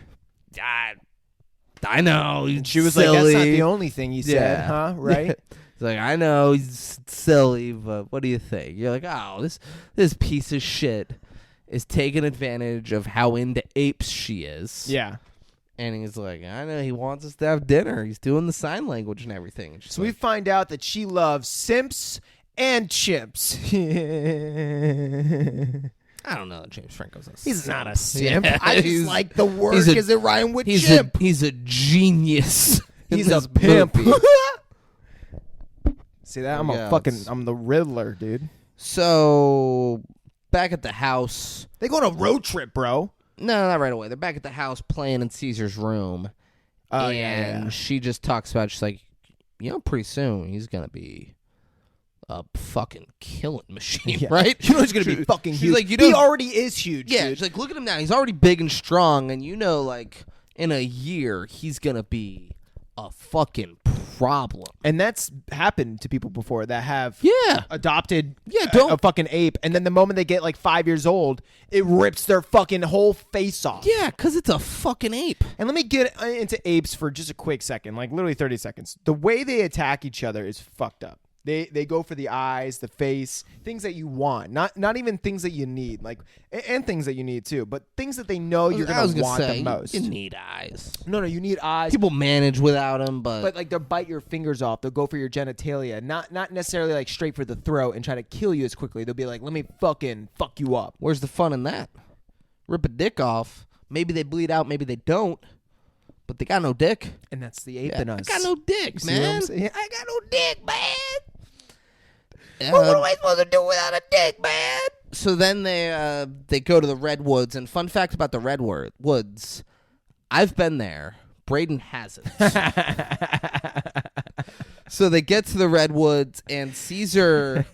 I know. He's She was silly. like, "That's not the only thing he said, Yeah. huh? Right?" He's like, "I know he's silly, but what do you think?" You're like, "Oh, this piece of shit is taking advantage of how into apes she is." Yeah. And he's like, "I know he wants us to have dinner. He's doing the sign language and everything." And So we find out that she loves simps and chimps. I don't know. James Franco's a He's simp. not a simp. Yeah, I just like the word because it rhyme with chimp. He's a genius. He's in a this pimp. movie. See that? Yeah, I'm the Riddler, dude. So back at the house. They go on a road trip, bro. No, not right away. They're back at the house playing in Caesar's room. Oh, and yeah. she just talks about, she's like, pretty soon he's going to be a fucking killing machine, Yeah. right? You know he's going to be fucking she's huge. like, he already is huge, Yeah, dude. she's like, look at him now. He's already big and strong, and like, in a year, he's going to be a fucking problem. And that's happened to people before that have adopted don't a fucking ape, and then the moment they get like 5 years old, it rips their fucking whole face off. Yeah, because it's a fucking ape. And let me get into apes for just a quick second, like literally 30 seconds. The way they attack each other is fucked up. They go for the eyes, the face, things that you want, not even things that you need, like and things that you need too, but things that they know you're gonna want the most. You need eyes. No, you need eyes. People manage without them, but like they'll bite your fingers off. They'll go for your genitalia, not necessarily like straight for the throat and try to kill you as quickly. They'll be like, let me fucking fuck you up. where's the fun in that? Rip a dick off. Maybe they bleed out, maybe they don't. But they got no dick. And that's the ape in us. I got no dick, See what I'm man. saying? I got no dick, man. What am I supposed to do without a dick, man? So then they go to the redwoods, and fun fact about the redwoods, I've been there. Braden hasn't. So they get to the redwoods, and Caesar.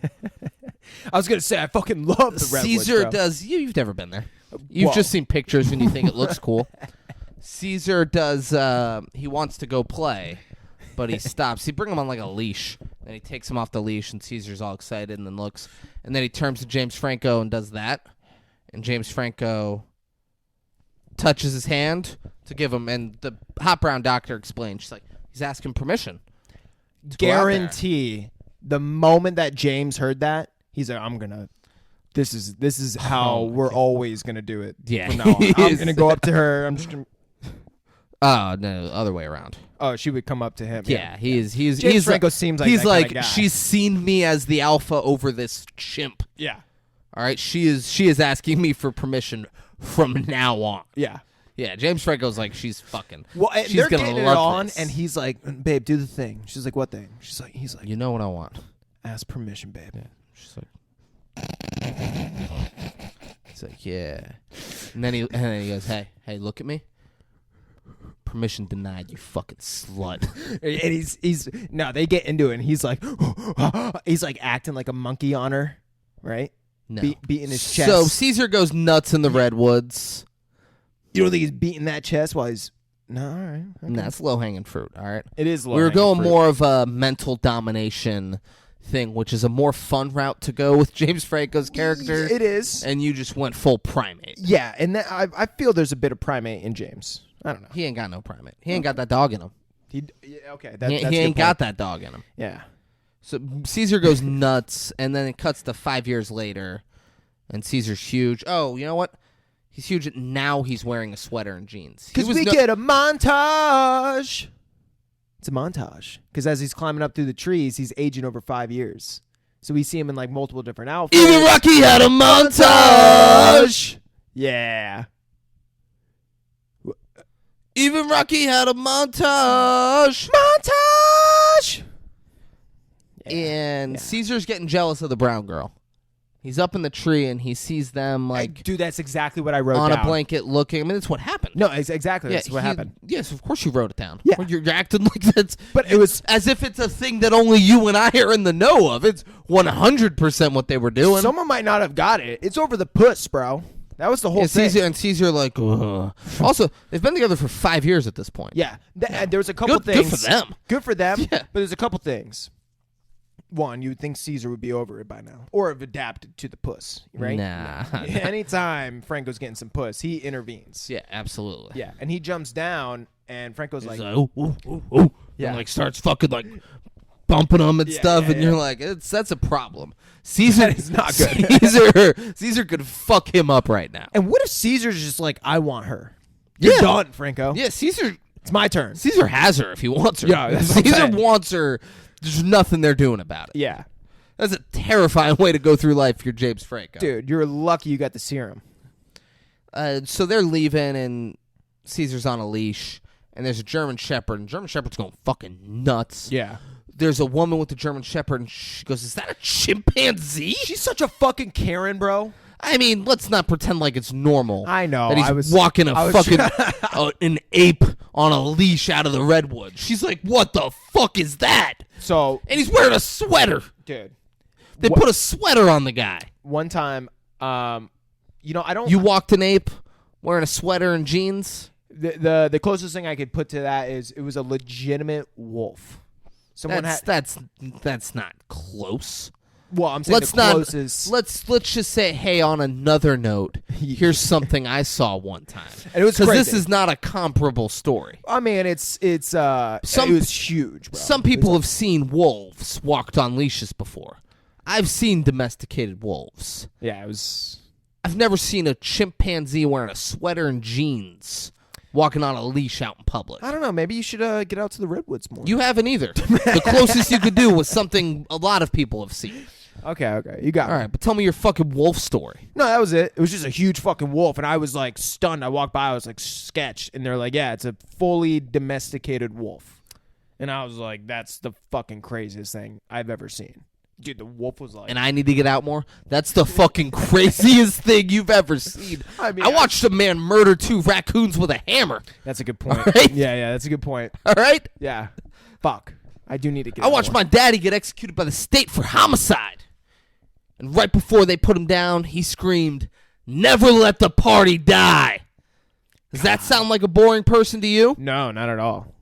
I was gonna say I fucking love the redwoods. Caesar bro. does. You've never been there. You've Whoa. just seen pictures and you think it looks cool. Caesar does. He wants to go play, but he stops. He brings him on like a leash, and he takes him off the leash, and Caesar's all excited and then looks, and then he turns to James Franco and does that, and James Franco touches his hand to give him, and the hot brown doctor explains. She's like, he's asking permission. Guarantee the moment that James heard that, he's like, I'm gonna. This is how we're always gonna do it. Yeah, from now on. I'm gonna go up to her. I'm just gonna. Oh no, other way around. Oh, she would come up to him. Yeah, he's James Franco seems like he's that like kinda guy. she's seen me as the alpha over this chimp. Yeah. All right, she is asking me for permission from now on. Yeah. Yeah, James Franco's like, she's fucking. Well, and she's they're gonna getting it love on, this. and he's like, "Babe, do the thing." She's like, "What thing?" He's like, You know what I want. Ask permission, babe. Yeah. She's like, he's like, yeah. And then he goes, hey, look at me. Permission denied, you fucking slut. And he's no, they get into it, and he's like, he's like acting like a monkey on her, right? No. Beating his chest. So Caesar goes nuts in the redwoods. You don't think he's beating that chest while he's... No, all right. Okay. And that's low-hanging fruit, all right? It is We were going more of a mental domination thing, which is a more fun route to go with James Franco's character. It is. And you just went full primate. Yeah, and I feel there's a bit of primate in James. I don't know. He ain't got no primate. He ain't got that dog in him. Okay, He that's a ain't good got point. that dog in him. Yeah. So Caesar goes nuts, and then it cuts to 5 years later, and Caesar's huge. Oh, you know what? He's huge. Now he's wearing a sweater and jeans. Because we get a montage. It's a montage. Because as he's climbing up through the trees, he's aging over 5 years. So we see him in like multiple different outfits. Even Rocky had a montage. Yeah. Even Rocky had a montage. Montage. And Caesar's getting jealous of the brown girl. He's up in the tree and he sees them like Dude, that's exactly what I wrote on down. a blanket looking. I mean, that's what happened. No, exactly. That's what happened. Yes, of course you wrote it down. Yeah. Well, you're acting like that's... But it was... As if it's a thing that only you and I are in the know of. It's 100% what they were doing. Someone might not have got it. It's over the puss, bro. That was the whole thing. Caesar like, ugh. Also, they've been together for 5 years at this point. Yeah. There was a couple Good things. for them. Good for them. Yeah. But there's a couple things. One, you would think Caesar would be over it by now. Or have adapted to the puss, right? Nah. Anytime Franco's getting some puss, he intervenes. Yeah, absolutely. Yeah. And he jumps down, and Franco's He's like... like, ooh, ooh, ooh, ooh. Yeah. And like starts fucking like bumping them and stuff, yeah, and you're yeah. like, that's a problem. Caesar That is not good. Caesar could fuck him up right now. And what if Caesar's just like, I want her? Yeah. You're done, Franco. Yeah, Caesar It's my turn. Caesar has her if he wants her. Yeah, that's If what I'm Caesar saying. wants her. There's nothing they're doing about it. Yeah. That's a terrifying way to go through life if you're James Franco. Dude, you're lucky you got the serum. So they're leaving, and Caesar's on a leash, and there's a German Shepherd, and German Shepherd's going fucking nuts. Yeah. There's a woman with the German Shepherd, and she goes, is that a chimpanzee? She's such a fucking Karen, bro. I mean, let's not pretend like it's normal. I know. That he's walking an ape on a leash out of the redwood. She's like, what the fuck is that? So, And he's wearing a sweater. dude, They put a sweater on the guy. one time, I don't... You walked an ape wearing a sweater and jeans? The closest thing I could put to that is it was a legitimate wolf. Someone That's not close. Well, I'm saying Let's the not. closest... Let's just say, hey, on another note, here's something I saw one time. And it was because this crazy. is not a comparable story. I mean, it was huge, bro. Some people have seen wolves walked on leashes before. I've seen domesticated wolves. Yeah, it was... I've never seen a chimpanzee wearing a sweater and jeans walking on a leash out in public. I don't know. Maybe you should get out to the redwoods more. You haven't either. The closest you could do was something a lot of people have seen. Okay. You got it. All right, but tell me your fucking wolf story. No, that was it. It was just a huge fucking wolf, and I was like stunned. I walked by, I was like sketched, and they're like, yeah, it's a fully domesticated wolf. And I was like, that's the fucking craziest thing I've ever seen. Dude, the wolf was like... And I need to get out more? That's the fucking craziest thing you've ever seen. I mean, I watched a man murder 2 raccoons with a hammer. That's a good point. Right? Yeah, that's a good point. All right? Yeah. Fuck. I do need to get I watched my daddy get executed by the state for homicide. And right before they put him down, he screamed, "Never let the party die." Does that sound like a boring person to you? No, not at all.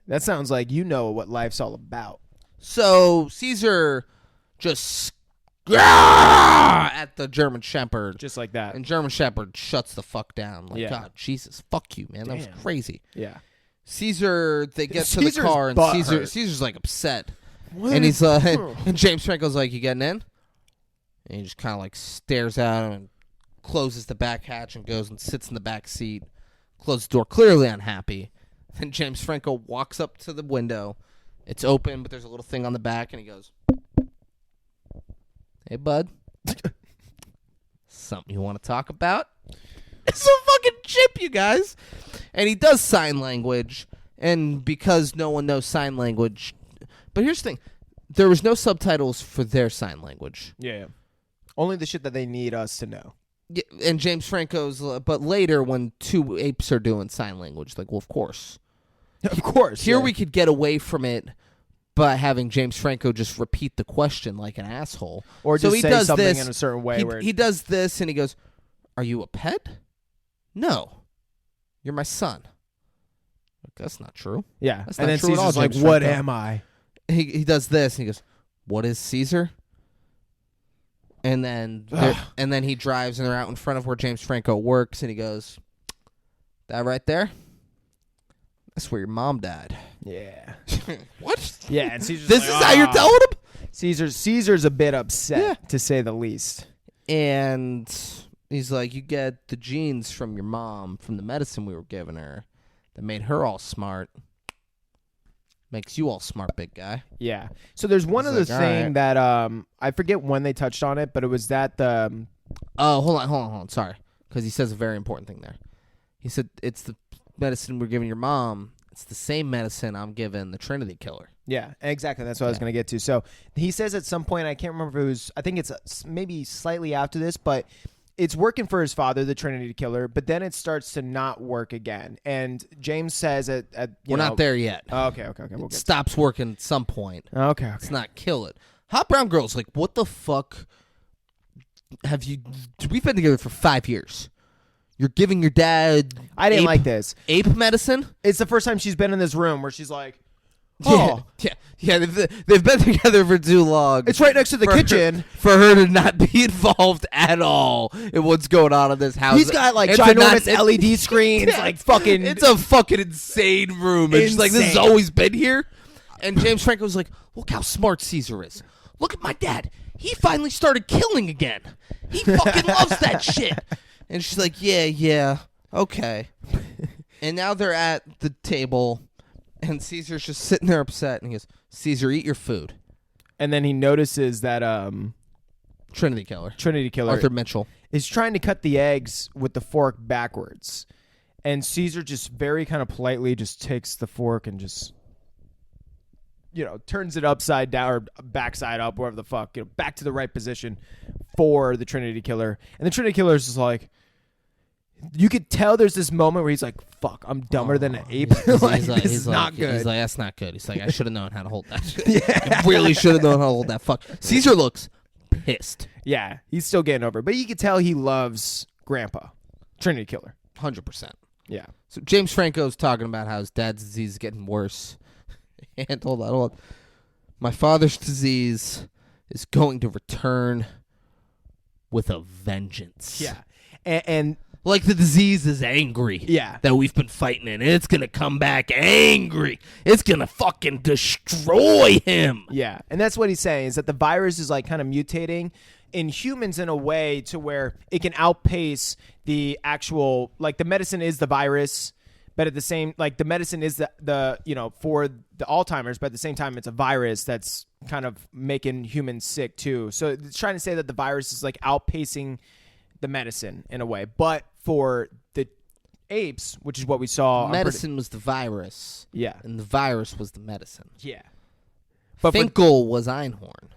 That sounds like you know what life's all about. So Caesar just at the German Shepherd. Just like that. And German Shepherd shuts the fuck down. Like, Yeah. God, Jesus, fuck you, man. That was Damn. crazy. Yeah. Caesar, they get to the Caesar's car, and butt hurt. Caesar's like upset. What? And he's and James Franco's like, "You getting in?" And he just kind of like stares at him and closes the back hatch and goes and sits in the back seat, closes the door, clearly unhappy. Then James Franco walks up to the window. It's open, but there's a little thing on the back, and he goes, "Hey, bud, something you want to talk about?" It's a fucking chip, you guys. And he does sign language, and because no one knows sign language. But here's the thing. there was no subtitles for their sign language. Yeah. Only the shit that they need us to know. Yeah, and James Franco's, but later when two apes are doing sign language, like, well, of course. Of course. Here we could get away from it by having James Franco just repeat the question like an asshole. Or just so he say does something this, in a certain way. He does this, and he goes, "Are you a pet?" "No. You're my son." Like, that's not true. Yeah. That's and not then true at all, Caesar's like, James what Franco. am I? He does this, and he goes, "What is Caesar?" And then he drives, and they're out in front of where James Franco works, and he goes, "That right there? That's where your mom died." Yeah. What? Yeah, and Caesar's This like, is how you're telling him? Caesar's a bit upset, to say the least. And he's like, "You get the genes from your mom, from the medicine we were giving her that made her all smart. Makes you all smart, big guy." Yeah. So there's one He's other like, all thing right. that I forget when they touched on it, but it was that the Oh, hold on. Sorry. Because he says a very important thing there. He said, "It's the medicine we're giving your mom. It's the same medicine I'm giving the Trinity Killer." yeah, exactly. That's what I was going to get to. So he says at some point, I can't remember if it was, I think it's maybe slightly after this, but it's working for his father, the Trinity Killer, but then it starts to not work again. And James says We're not there yet. Okay. We'll It get stops working at some point. Okay. It's not kill it. Hot Brown Girl's like, what the fuck have you... We've been together for 5 years. You're giving your dad... I didn't like this. Ape medicine? It's the first time she's been in this room where she's like, oh. Yeah. They've been together for too long. It's right next to the kitchen. For her to not be involved at all in what's going on in this house. He's got like It's ginormous LED screens, Yeah, like fucking. It's a fucking insane room. And she's like, "This has Insane. always been here." And James Franco's like, "Look how smart Caesar is. Look at my dad. He finally started killing again. He fucking loves that shit." And she's like, yeah, okay. And now they're at the table, and Caesar's just sitting there upset, and he goes, "Caesar, eat your food." And then he notices that Trinity Killer. Arthur Mitchell. is trying to cut the eggs with the fork backwards. And Caesar just very kind of politely just takes the fork and just, turns it upside down or backside up, wherever the fuck, back to the right position for the Trinity Killer. And the Trinity Killer is just like, you could tell there's this moment where he's like, fuck, I'm dumber than an ape. This is not good. He's like, that's not good. He's like, I should have known how to hold that shit. I really should have known how to hold that fuck. Caesar looks pissed. Yeah, he's still getting over it. But you can tell he loves Grandpa, Trinity Killer. 100%. Yeah. So James Franco's talking about how his dad's disease is getting worse. And hold on. My father's disease is going to return with a vengeance. Yeah. And like the disease is angry. Yeah. That we've been fighting in. And it's going to come back angry. It's going to fucking destroy him. yeah. And that's what he's saying, is that the virus is like kind of mutating in humans in a way to where it can outpace the actual, like the medicine is the virus, but at the same, like the medicine is the for the Alzheimer's, but at the same time it's a virus that's kind of making humans sick too. So it's trying to say that the virus is like outpacing the medicine in a way. But for the apes, which is what we saw, Medicine was the virus. Yeah. And the virus was the medicine. Yeah. But Finkel was Einhorn.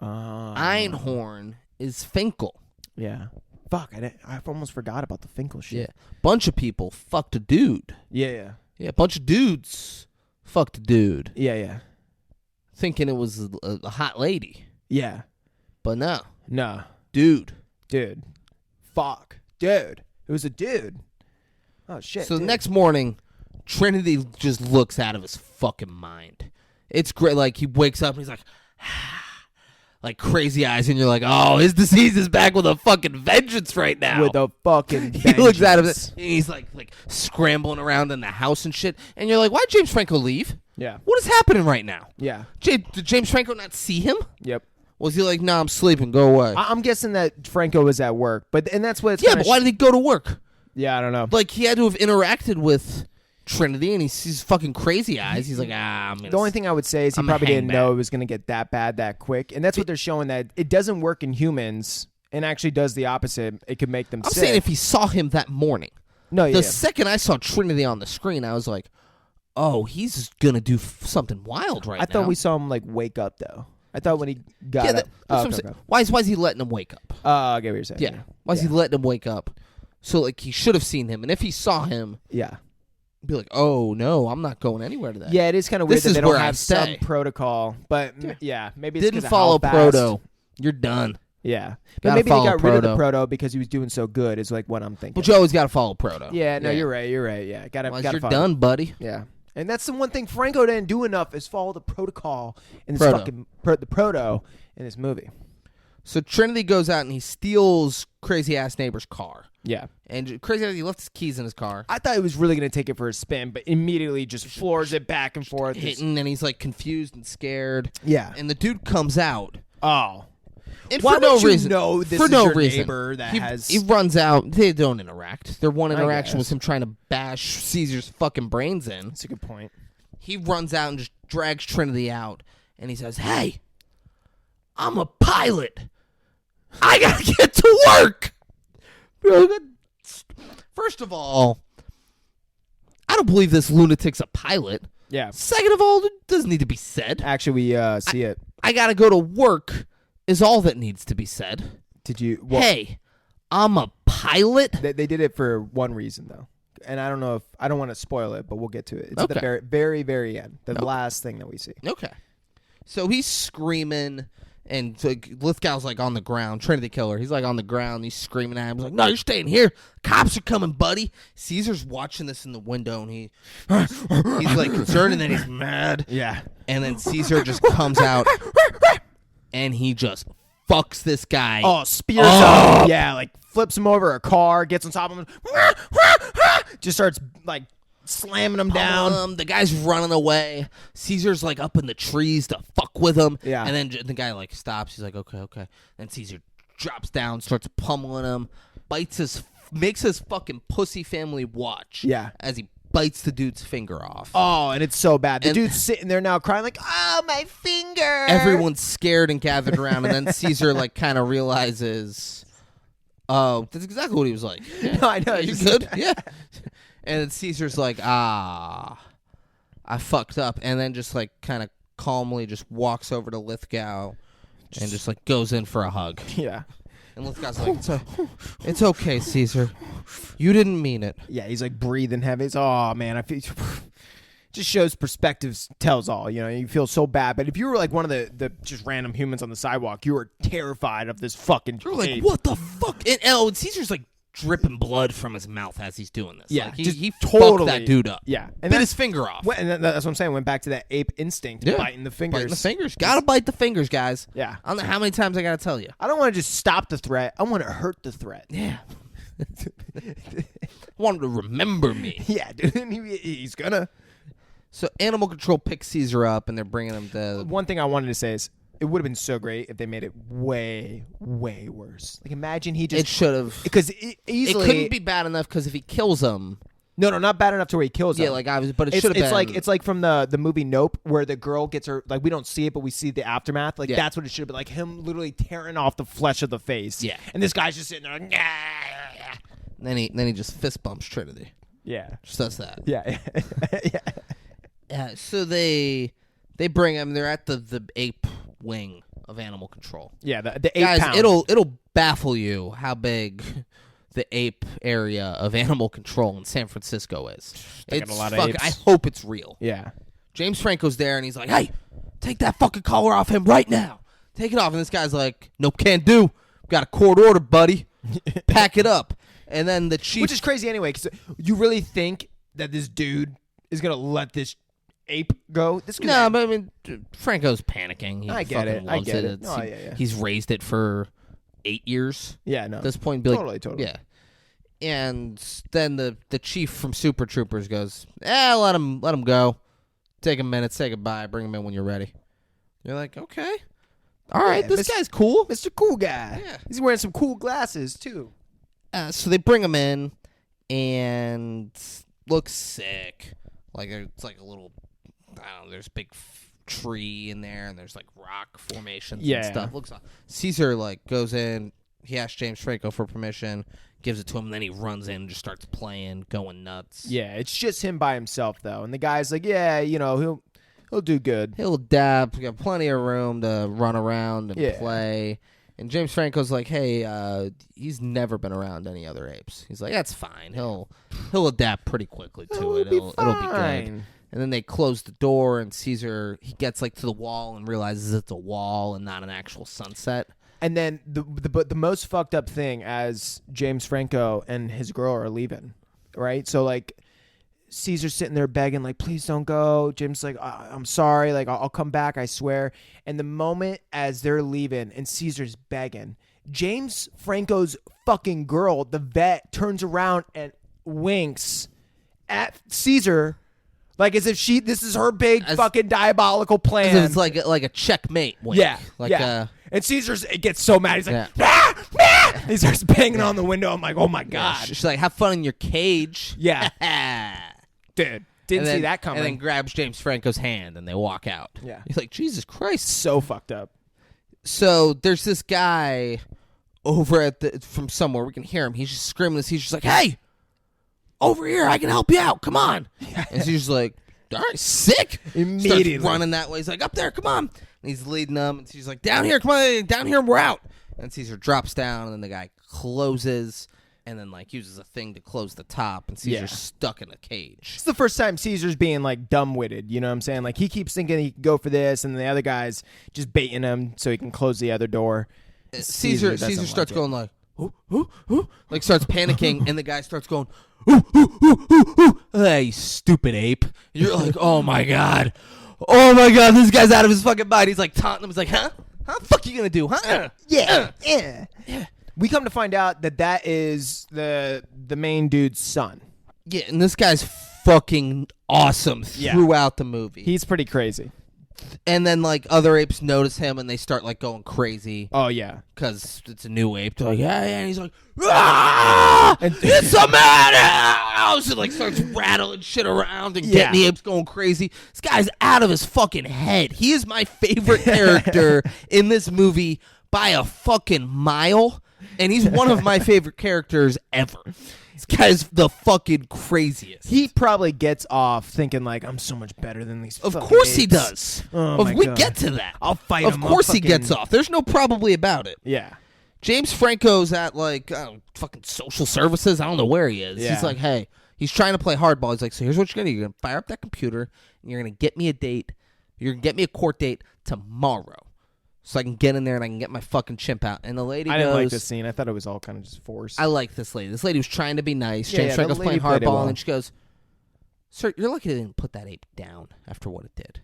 Oh. Einhorn is Finkel. Yeah. Fuck, I almost forgot about the Finkel shit. Yeah. Bunch of people fucked a dude. Yeah. Yeah, a bunch of dudes fucked a dude. Yeah. Thinking it was a hot lady. Yeah. But no. No. Dude. Dude. Fuck. Dude. It was a dude. Oh, shit. So the dude. next morning, Trinity just looks out of his fucking mind. It's great. Like, he wakes up and he's like, like crazy eyes, and you're like, oh, his disease is back with a fucking vengeance right now. With a fucking He looks at him, and vengeance. he's like scrambling around in the house and shit. And you're like, why'd James Franco leave? Yeah. What is happening right now? Yeah. Did James Franco not see him? Yep. Was he like, nah, I'm sleeping, go away? I'm guessing that Franco was at work, and that's what it's Yeah, kinda but why did he go to work? Yeah, I don't know. Like, he had to have interacted with Trinity, and he sees fucking crazy eyes. He's like, I'm gonna... The only thing I would say is he I'm a probably didn't hangbat. know it was going to get that bad that quick. And that's what they're showing, that it doesn't work in humans and actually does the opposite. It could make them I'm sick. saying if he saw him that morning. No, yeah. The second I saw Trinity on the screen, I was like, oh, he's going to do something wild right now. I thought we saw him like wake up though. I thought when he got Yeah, up. that's Oh, what I'm okay, saying. okay. Why is he letting him wake up? I get what you're saying. Yeah. Why is he letting him wake up? So, like, he should have seen him. And if he saw him, Yeah. be like, oh, no, I'm not going anywhere today. Yeah, it is kind of weird This that is they don't where I have some stay. protocol. But, yeah, maybe it's Didn't 'cause of follow how fast. proto. You're done. Yeah. But Gotta maybe they follow got rid of the proto. proto because he was doing so good is, like, what I'm thinking. But you always got to follow proto. Yeah, no, you're right. You're right. Yeah, gotta You're follow. done, buddy. Yeah. And that's the one thing Franco didn't do enough is follow the protocol in this Proto. fucking the proto in this movie. So Trinity goes out and he steals crazy-ass neighbor's car. Yeah. And crazy-ass, he left his keys in his car. I thought he was really going to take it for a spin, but immediately just floors it back and forth. Hitting, and he's, like, confused and scared. Yeah. And the dude comes out. Oh. And Why for no would you reason. know this for is no your reason. neighbor that has... He runs out. They don't interact. Their one I interaction was guess. him trying to bash Caesar's fucking brains in. That's a good point. He runs out and just drags Trinity out. And he says, hey, I'm a pilot. I gotta get to work. First of all, I don't believe this lunatic's a pilot. Yeah. Second of all, it doesn't need to be said. Actually, we see it. I gotta go to work is all that needs to be said. Did you... Well, Hey, I'm a pilot? They did it for one reason, though. And I don't know if... I don't want to spoil it, but we'll get to it. It's at the Okay. very, very, very end. The last thing that we see. Okay. So he's screaming, and Lithgow's like on the ground. Trinity Killer. He's like on the ground. He's screaming at him. He's like, no, you're staying here. Cops are coming, buddy. Caesar's watching this in the window, and he's like concerned, and then he's mad. Yeah. And then Caesar just comes out, and he just fucks this guy. Oh, spears him. Yeah, like flips him over a car, gets on top of him, just starts like slamming him down. The guy's running away. Caesar's like up in the trees to fuck with him. Yeah. And then the guy like stops. He's like, okay. Then Caesar drops down, starts pummeling him, makes his fucking pussy family watch. Yeah. As he bites the dude's finger off. Oh, and it's so bad. The And- dude's sitting there now crying like, oh, my finger. Everyone's scared and gathered around, and then Caesar like kind of realizes, oh, that's exactly what he was like. No, I know. You good? Yeah. And then Caesar's like, I fucked up. And then just like kind of calmly just walks over to Lithgow and just like goes in for a hug. Yeah. And Lithgow's like, it's okay, Caesar. You didn't mean it. Yeah, he's like breathing heavy. It's, oh, man, I feel... Just shows perspectives, tells all. You know, you feel so bad. But if you were like one of the just random humans on the sidewalk, you were terrified of this fucking You're like, ape. what the fuck? And Caesar's like dripping blood from his mouth as he's doing this. Yeah, Like, just he totally fucked that dude up. Yeah. Bit And that's, his finger off. and that's what I'm saying. Went back to that ape instinct, Yeah. biting the fingers. Biting the fingers. Gotta bite the fingers, guys. Yeah. I don't know how many times I gotta tell you. I don't want to just stop the threat. I want to hurt the threat. Yeah. I want him to remember me. Yeah, dude. He's gonna. So Animal Control picks Caesar up, and they're bringing him to... One thing I wanted to say is it would have been so great if they made it way, way worse. Like, imagine he just... It should have... Because It easily... couldn't be bad enough, because if he kills him... No, not bad enough to where he kills him. Yeah, like, obviously, but it It's, should have been... it's like from the movie Nope, where the girl gets her... Like, we don't see it, but we see the aftermath. Like, Yeah. that's what it should have been. Like, him literally tearing off the flesh of the face. Yeah. And this guy's just sitting there like... Then he just fist bumps Trinity. Yeah. Just does that. Yeah. Yeah. So they bring him. They're at the ape wing of Animal Control. Yeah, the 8 Guys, pound. it'll baffle you how big the ape area of Animal Control in San Francisco is. They got It's a lot of fuck- apes. I hope it's real. Yeah. James Franco's there, and he's like, hey, take that fucking collar off him right now. Take it off. And this guy's like, nope, can't do. Got a court order, buddy. Pack it up. And then the chief... Which is crazy anyway, because you really think that this dude is going to let this ape go? No, but I mean, Franco's panicking. He I get fucking it. I loves get it. It's- Oh, yeah. He's raised it for 8 years Yeah, no. at this point. Be like, Totally. Yeah. And then the chief from Super Troopers goes, let him go. Take a minute, say goodbye, bring him in when you're ready. You're like, okay. All right, Yeah, this guy's cool. Mr. Cool Guy. Yeah. He's wearing some cool glasses, too. So they bring him in, and looks sick. Like it's like a little, I don't know. There's a big tree in there, and there's like rock formations Yeah. and stuff. Looks. Caesar like goes in. He asks James Franco for permission, gives it to him, and then he runs in and just starts playing, going nuts. Yeah, it's just him by himself, though. And the guy's like, yeah, you know, He'll do good. He'll adapt. We got plenty of room to run around and Yeah. play. And James Franco's like, hey, he's never been around any other apes. He's like, that's fine. He'll adapt pretty quickly to it. It'll be good. And then they close the door, and Caesar, he gets like to the wall and realizes it's a wall and not an actual sunset. And then the most fucked up thing, as James Franco and his girl are leaving, right? So like Caesar's sitting there begging, like, please don't go. Jim's like, I'm sorry, like I'll come back, I swear. And the moment as they're leaving and Caesar's begging, James Franco's fucking girl, the vet, turns around and winks at Caesar. Like as if this is her big fucking diabolical plan. As if it's like a checkmate wink. Yeah. Like yeah. And it gets so mad. He's like, ah, ah! He starts banging on the window. I'm like, oh my God. She's like, have fun in your cage. Yeah. Dude, didn't see that coming. And then grabs James Franco's hand and they walk out. Yeah. He's like, Jesus Christ. So fucked up. So there's this guy over from somewhere. We can hear him. He's just screaming this. He's just like, hey, over here. I can help you out. Come on. And she's like, all right, sick. Immediately. Starts running that way. He's like, up there. Come on. And he's leading them. And she's like, down here. Come on. Down here. And we're out. And Caesar drops down. And then the guy closes. And then, like, uses a thing to close the top, and Caesar's stuck in a cage. It's the first time Caesar's being, like, dumb-witted, you know what I'm saying? Like, he keeps thinking he can go for this, and the other guy's just baiting him so he can close the other door. Caesar starts going, like, ooh, ooh, ooh, like, starts panicking, and the guy starts going, ooh, ooh, ooh, ooh, ooh. Hey, you stupid ape. You're like, oh, my God. Oh, my God, this guy's out of his fucking mind. He's, like, taunting him. He's like, huh? How the fuck are you going to do, huh? Yeah. We come to find out that is the main dude's son. Yeah, and this guy's fucking awesome throughout the movie. He's pretty crazy. And then, like, other apes notice him, and they start, like, going crazy. Oh, yeah. Because it's a new ape. They're like, yeah, and he's like, ah! It's a madhouse! And, like, starts rattling shit around and getting the apes going crazy. This guy's out of his fucking head. He is my favorite character in this movie by a fucking mile. And he's one of my favorite characters ever. This guy's the fucking craziest. He probably gets off thinking, like, I'm so much better than these Of fucking course apes. he does. Oh, my we God. get to that. I'll fight him. Of course he fucking... gets off. There's no probably about it. Yeah. James Franco's at, like, fucking social services. I don't know where he is. Yeah. He's like, hey, he's trying to play hardball. He's like, so here's what you're going to do. You're going to fire up that computer, and you're going to get me a date. You're going to get me a court date tomorrow. So I can get in there and I can get my fucking chimp out. And the lady I goes... didn't like this scene. I thought it was all kind of just forced. I like this lady. This lady was trying to be nice. Yeah, James Franco's the playing lady played it hardball, well. and she goes, sir, you're lucky they didn't put that ape down after what it did.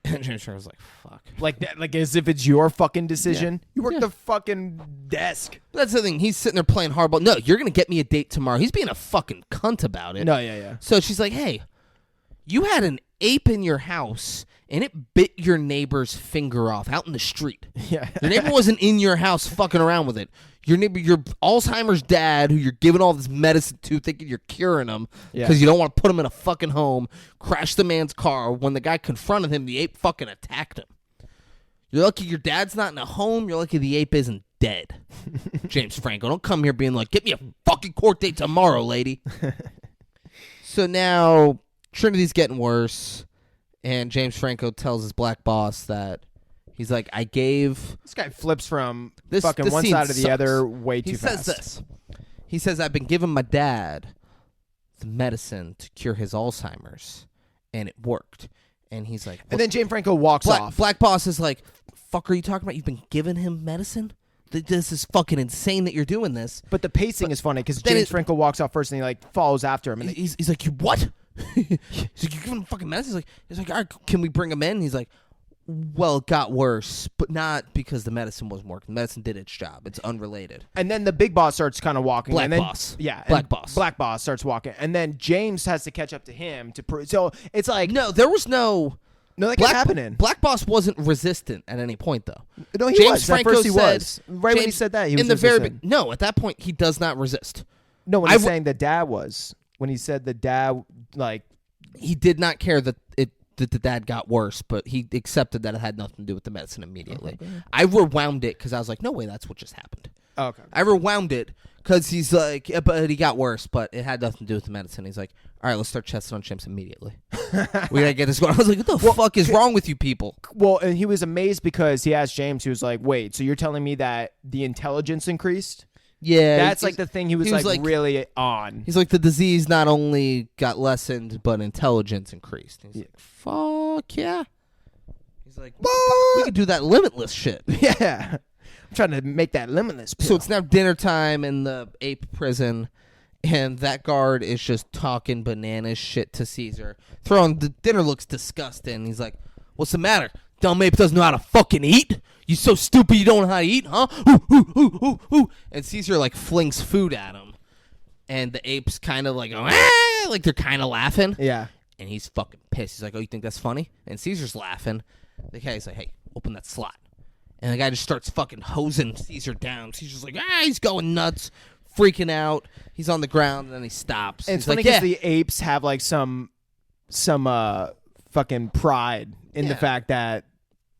And James Franco's like, fuck. Like that, like as if it's your fucking decision. Yeah. You work Yeah. the fucking desk. But that's the thing. He's sitting there playing hardball. No, you're going to get me a date tomorrow. He's being a fucking cunt about it. No, yeah. So she's like, hey, you had an ape in your house, and it bit your neighbor's finger off out in the street. Yeah. Your neighbor wasn't in your house fucking around with it. Your neighbor, your Alzheimer's dad, who you're giving all this medicine to, thinking you're curing him because you don't want to put him in a fucking home, crashed the man's car. When the guy confronted him, the ape fucking attacked him. You're lucky your dad's not in a home. You're lucky the ape isn't dead. James Franco, don't come here being like, get me a fucking court date tomorrow, lady. So now Trinity's getting worse, and James Franco tells his black boss that he's like, I gave... This guy flips from this fucking one scene side to the sucks. other way too fast. He says this. He says, I've been giving my dad the medicine to cure his Alzheimer's, and it worked. And he's like... And then James Franco walks off. Black boss is like, fuck are you talking about? You've been giving him medicine? This is fucking insane that you're doing this. But the pacing is funny because James Franco walks off first and he like follows after him. And he's like, you what? He's like, you're giving him fucking medicine? He's like, all right, can we bring him in? He's like, well, it got worse, but not because the medicine wasn't working. The medicine did its job. It's unrelated. And then the big boss starts kind of walking. Black and then, boss. Yeah. Black boss. Black boss starts walking. And then James has to catch up to him to prove. So it's like. No, there was no. No, that kept happening. Black boss wasn't resistant at any point, though. No, he James was. Franco At first he said, was. Right when he said that, he was in the resistant. no, at that point, he does not resist. No, when he's saying the dad was. When he said the dad, like. He did not care that the dad got worse, but he accepted that it had nothing to do with the medicine immediately. I rewound it because I was like, no way, that's what just happened. Okay. I rewound it because he's like, but he got worse, but it had nothing to do with the medicine. He's like, all right, let's start testing on chimps immediately. We gotta get this going. I was like, what the fuck is wrong with you people? Well, and he was amazed because he asked James, he was like, wait, so you're telling me that the intelligence increased? Yeah. That's like the thing he was like really on. He's like, the disease not only got lessened, but intelligence increased. He's like, fuck yeah. He's like, we could do that limitless shit. Yeah. I'm trying to make that limitless pill. So it's now dinner time in the ape prison, and that guard is just talking bananas shit to Caesar. The dinner looks disgusting. He's like, what's the matter? Dumb ape doesn't know how to fucking eat? You so stupid you don't know how to eat, huh? Ooh, ooh, ooh, ooh, ooh. And Caesar, like, flings food at him. And the apes kind of like, like they're kind of laughing. Yeah. And he's fucking pissed. He's like, oh, you think that's funny? And Caesar's laughing. The guy's like, hey, open that slot. And the guy just starts fucking hosing Caesar down. Caesar's like, he's going nuts, freaking out. He's on the ground, and then he stops. And it's funny because the apes have like some fucking pride in the fact that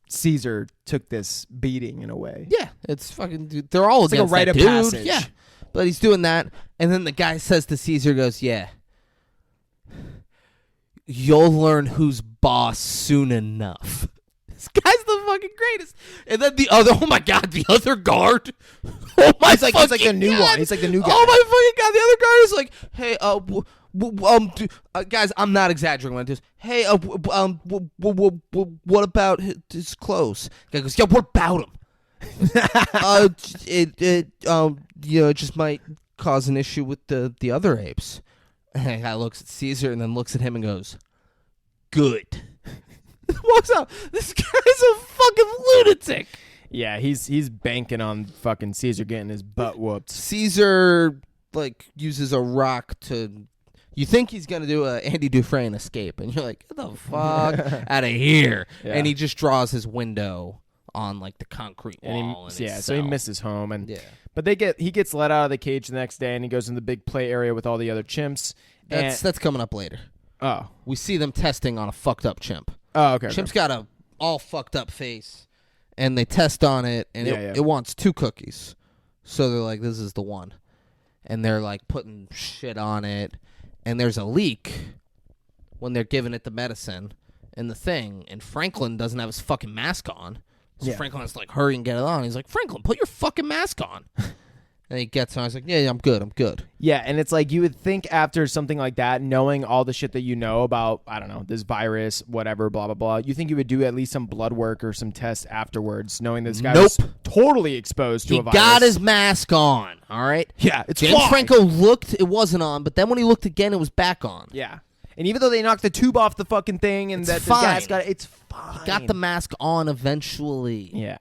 Caesar took this beating in a way. Yeah, it's fucking. Dude, they're all against like a rite that of dude. passage. Yeah, but he's doing that, and then the guy says to Caesar, "Goes, yeah, you'll learn who's boss soon enough." This guy's the fucking greatest. And then the other, oh my god, the other guard. Oh my He's like the new god. one. He's like the new guy. Oh my fucking god, the other guard is like, hey, guys, I'm not exaggerating when I do this. Hey, what about his clothes? The guy goes, yeah, what about him? It just might cause an issue with the other apes. And the guy looks at Caesar and then looks at him and goes, good. Walks out. This guy's a fucking lunatic. Yeah, he's banking on fucking Caesar getting his butt whooped. Caesar like uses a rock to. You think he's gonna do a Andy Dufresne escape, and you're like, get the fuck out of here. Yeah. And he just draws his window on like the concrete wall. So he misses home, and yeah. But he gets let out of the cage the next day, and he goes in the big play area with all the other chimps. That's coming up later. Oh, we see them testing on a fucked up chimp. Oh, okay. Chimp's got a all fucked up face, and they test on it, and it wants 2 cookies. So they're like, this is the one. And they're like putting shit on it, and there's a leak when they're giving it the medicine and the thing, and Franklin doesn't have his fucking mask on. So Franklin has to like hurry and get it on. He's like, Franklin, put your fucking mask on. And he gets on. I was like, yeah, I'm good. Yeah, and it's like you would think after something like that, knowing all the shit that you know about, I don't know, this virus, whatever, blah, blah, blah, you think you would do at least some blood work or some tests afterwards, knowing this guy was totally exposed to a virus. He got his mask on, all right? Yeah, it's James Franco looked, it wasn't on, but then when he looked again, it was back on. Yeah. And even though they knocked the tube off the fucking thing and the gas got it, it's fine. He got the mask on eventually. Yeah.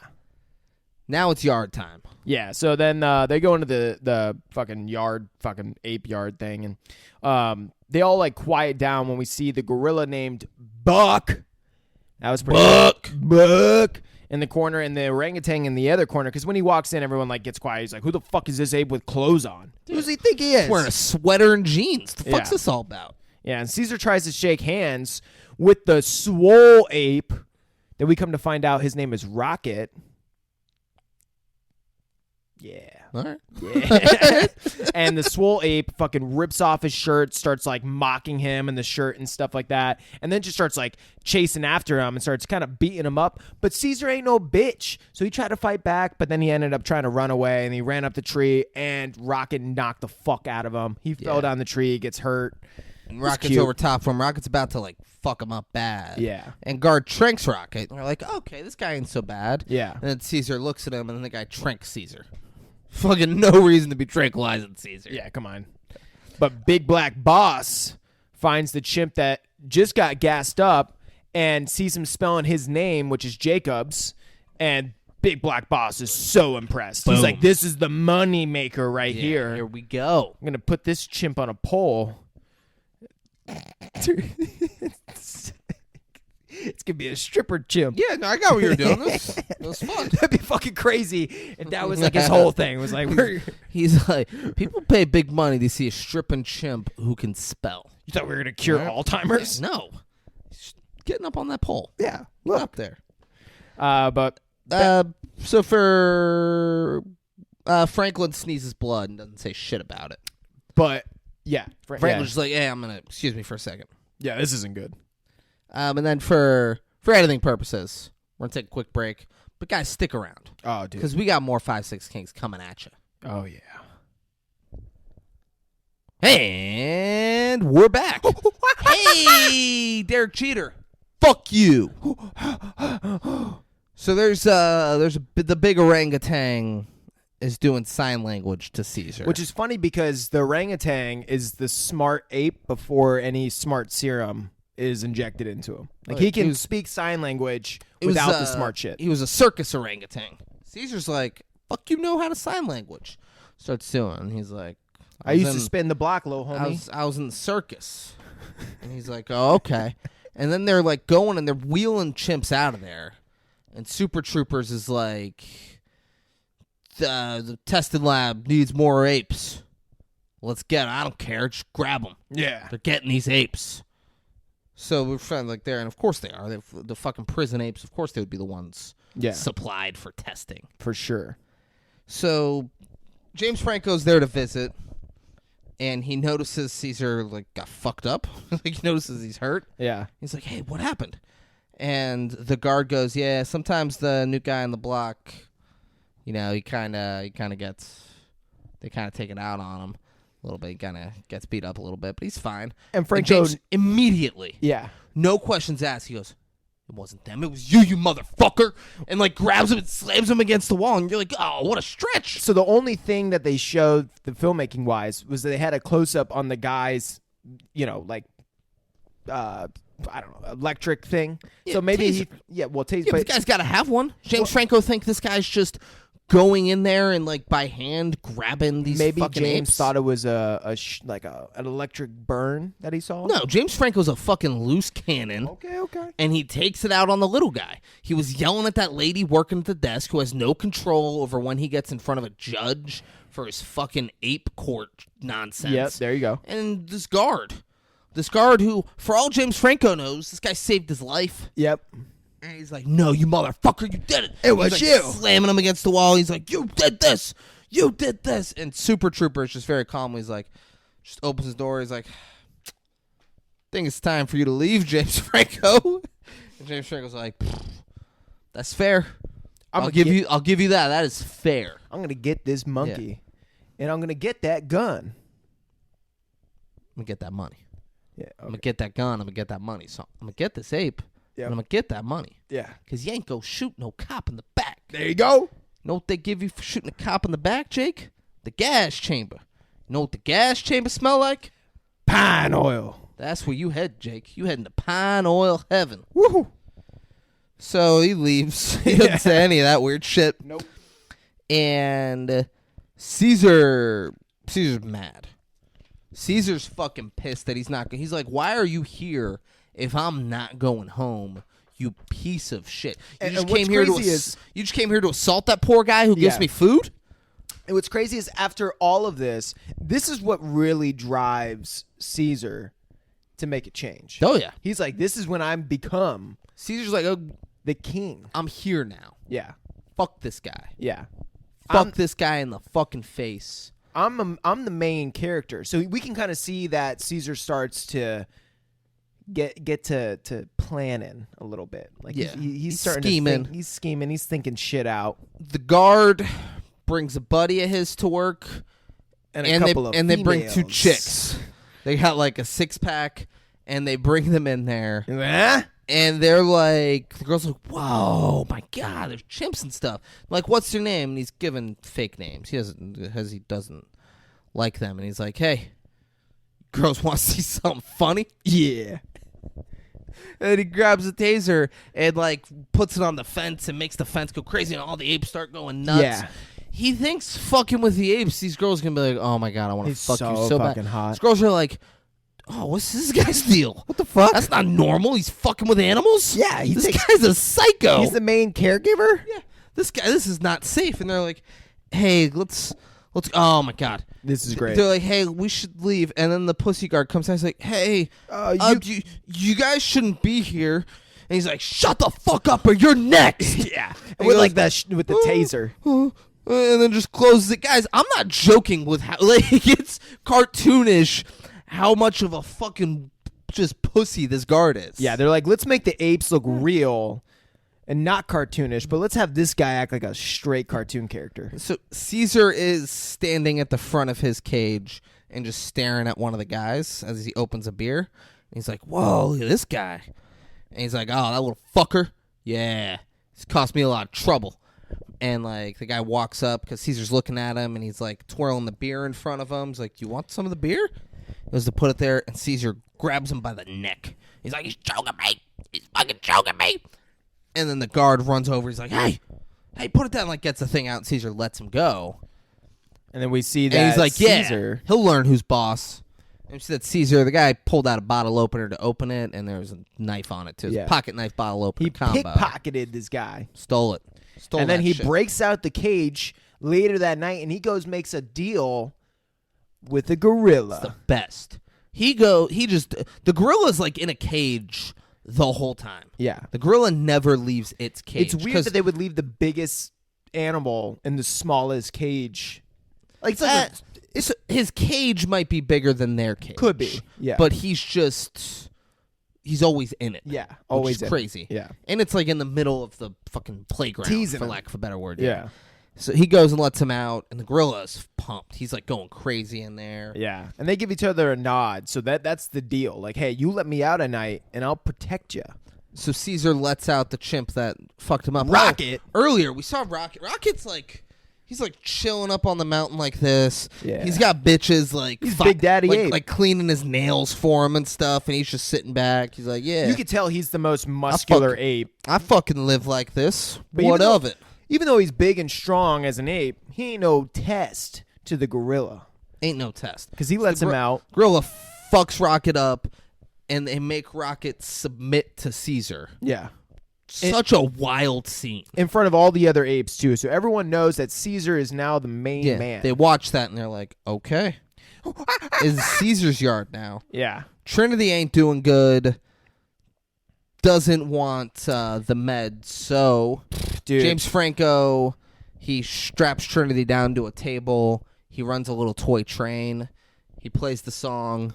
Now it's yard time. Yeah, so then they go into the fucking yard, fucking ape yard thing, and they all like quiet down when we see the gorilla named Buck. That was pretty Buck in the corner, and the orangutan in the other corner. Because when he walks in, everyone like gets quiet. He's like, "Who the fuck is this ape with clothes on? Who does he think he is? He's wearing a sweater and jeans. The fuck's this all about?" Yeah, and Caesar tries to shake hands with the swole ape. Then we come to find out his name is Rocket. Yeah. All right. Yeah. And the swole ape fucking rips off his shirt, starts like mocking him and the shirt and stuff like that, and then just starts like chasing after him and starts kind of beating him up. But Caesar ain't no bitch, so he tried to fight back, but then he ended up trying to run away, and he ran up the tree, and Rocket knocked the fuck out of him. He fell down the tree, gets hurt. And Rocket's over top from Rocket's about to like fuck him up bad. Yeah. And guard tranks Rocket, and we're like, okay, this guy ain't so bad. Yeah. And then Caesar looks at him, and then the guy tranks Caesar. Fucking no reason to be tranquilizing Caesar. Yeah, come on. But Big Black Boss finds the chimp that just got gassed up and sees him spelling his name, which is Jacobs, and Big Black Boss is so impressed. Boom. He's like, this is the money maker right here. Here we go. I'm going to put this chimp on a pole. It's going to be a stripper chimp. Yeah, no, I got what you were doing. It was fun. That'd be fucking crazy. And that was like his whole thing. It was like, he's like, people pay big money to see a stripping chimp who can spell. You thought we were going to cure Alzheimer's? No. Getting up on that pole. Yeah. Look up there. But so for Franklin sneezes blood and doesn't say shit about it. But yeah, Franklin's just like, hey, I'm gonna excuse me for a second. Yeah, this isn't good. And then for editing purposes, we're gonna take a quick break. But guys, stick around. Oh, dude. Because we got more 5-6 Kings coming at you. Oh yeah. And we're back. Hey, Derek Jeter. Fuck you. So the big orangutan is doing sign language to Caesar. Which is funny because the orangutan is the smart ape before any smart serum is injected into him. Like he can speak sign language without the smart shit. He was a circus orangutan. Caesar's like, fuck, you know how to sign language. Starts doing. He's like, I used to spin the block, little homie. I was in the circus. And he's like, oh, okay. And then they're like going and they're wheeling chimps out of there. And Super Troopers is like, the testing lab needs more apes. Let's get them. I don't care. Just grab them. Yeah. They're getting these apes. So we're trying like there, and of course they are. They're the fucking prison apes. Of course they would be the ones supplied for testing. For sure. So James Franco's there to visit. And he notices Caesar like got fucked up. Like he notices he's hurt. Yeah. He's like, "Hey, what happened?" And the guard goes, "Yeah, sometimes the new guy on the block, he kind of gets, they kind of take it out on him a little bit. He kind of gets beat up a little bit, but he's fine." And Franco James immediately, no questions asked. He goes, "It wasn't them. It was you, you motherfucker!" And like grabs him and slams him against the wall. And you're like, "Oh, what a stretch!" So the only thing that they showed, the filmmaking wise, was that they had a close up on the guy's, I don't know, electric thing. Yeah, so maybe taser. taser. Yeah, but the guy's got to have one. James Franco think this guy's just going in there and like by hand grabbing these maybe fucking James apes. thought it was an electric burn that he saw. No, James Franco's a fucking loose cannon. Okay. And he takes it out on the little guy. He was yelling at that lady working at the desk who has no control over when he gets in front of a judge for his fucking ape court nonsense. Yep, there you go. And this guard who, for all James Franco knows, this guy saved his life. Yep. And he's like, "No, you motherfucker, you did it. It was He's you." like slamming him against the wall. He's like, "You did this. You did this." And Super Trooper is just very calmly, he's like, just opens his door. He's like, "I think it's time for you to leave, James Franco." And James Franco's like, "That's fair. I'll give you that. That is fair. I'm gonna get this monkey, and I'm gonna get that gun. I'm gonna get that money. Yeah, I'm gonna get that gun. I'm gonna get that money. So I'm gonna get this ape. Yep. And I'm gonna get that money. Yeah, because you ain't go shoot no cop in the back. There you go. You know what they give you for shooting a cop in the back, Jake? The gas chamber. You know what the gas chamber smell like? Pine oil. That's where you head, Jake. You head into pine oil heaven. Woohoo. So he leaves. He doesn't say any of that weird shit. Nope. And Caesar's mad. Caesar's fucking pissed that he's not. He's like, "Why are you here if I'm not going home? You piece of shit! You just came here to assault that poor guy who gives me food." And what's crazy is after all of this is what really drives Caesar to make a change. Oh yeah, he's like, "This is when I'm become." Caesar's like, "Oh, the king. I'm here now. Yeah, fuck this guy. Yeah, fuck this guy in the fucking face." I'm the main character, so we can kind of see that Caesar starts to get to planning a little bit. Like he's starting scheming. to think, he's scheming. He's thinking shit out. The guard brings a buddy of his to work, and they bring two chicks. They got like a 6-pack, and they bring them in there. And they're like, the girl's like, "Whoa, my God, there's chimps and stuff." Like, "What's your name?" And he's given fake names. He doesn't like them. And he's like, "Hey, girls want to see something funny?" Yeah. And he grabs a taser and like puts it on the fence and makes the fence go crazy, and all the apes start going nuts. Yeah. He thinks fucking with the apes, these girls are gonna be like, "Oh my God, I want to fuck you so fucking bad." hot. These girls are like, "Oh, what's this guy's deal? What the fuck? That's not normal. He's fucking with animals." Yeah, this guy's a psycho. He's the main caregiver. Yeah, this is not safe. And they're like, "Hey, let's." Oh my God, this is great. They're like, "Hey, we should leave." And then the pussy guard comes out. He's like, "Hey, you guys shouldn't be here." And he's like, "Shut the fuck up, or you're next." Yeah, and with like that with the taser. and then just closes it. Guys, I'm not joking with how like it's cartoonish how much of a fucking just pussy this guard is. Yeah, they're like, let's make the apes look real and not cartoonish, but let's have this guy act like a straight cartoon character. So Caesar is standing at the front of his cage and just staring at one of the guys as he opens a beer. And he's like, whoa, look at this guy. And he's like, oh, that little fucker? Yeah, it's cost me a lot of trouble. And, like, the guy walks up because Caesar's looking at him, and he's, like, twirling the beer in front of him. He's like, you want some of the beer? He goes to put it there, and Caesar grabs him by the neck. He's like, he's choking me. He's fucking choking me. And then the guard runs over. He's like, hey, put it down. Like, gets the thing out, and Caesar lets him go. And then we see that And he's like, Caesar, yeah, he'll learn who's boss. And we see that Caesar, the guy pulled out a bottle opener to open it, and there was a knife on it, too. It was a pocket knife bottle opener he combo. pickpocketed this guy. Stole it. And then he shit. breaks out the cage later that night, and he makes a deal with the gorilla. It's the best. The gorilla's like in a cage the whole time. Yeah. The gorilla never leaves its cage. It's weird that they would leave the biggest animal in the smallest cage. Like his cage might be bigger than their cage. Could be. Yeah. But he's always in it. Yeah. Always which is crazy. Yeah. And it's like in the middle of the fucking playground, Teasing for him. lack of a better word. Yeah. So he goes and lets him out, and the gorilla's pumped. He's like going crazy in there. Yeah. And they give each other a nod. So that's the deal. Like, hey, you let me out at night, and I'll protect you. So Caesar lets out the chimp that fucked him up. Rocket. Earlier, we saw Rocket. Rocket's like, he's like chilling up on the mountain like this. Yeah. He's got bitches like He's Big Daddy Ape. like cleaning his nails for him and stuff, and he's just sitting back. He's like, yeah. You could tell he's the most muscular ape. I fucking live like this. But What of it? Even though he's big and strong as an ape, he ain't no test to the gorilla. Ain't no test. Because he lets him out. Gorilla fucks Rocket up, and they make Rocket submit to Caesar. Yeah. Such a wild scene. In front of all the other apes, too. So everyone knows that Caesar is now the main man. They watch that, and they're like, okay. It's Caesar's yard now. Yeah. Trinity ain't doing good. Doesn't want the meds, so Dude. James Franco, he straps Trinity down to a table. He runs a little toy train. He plays the song,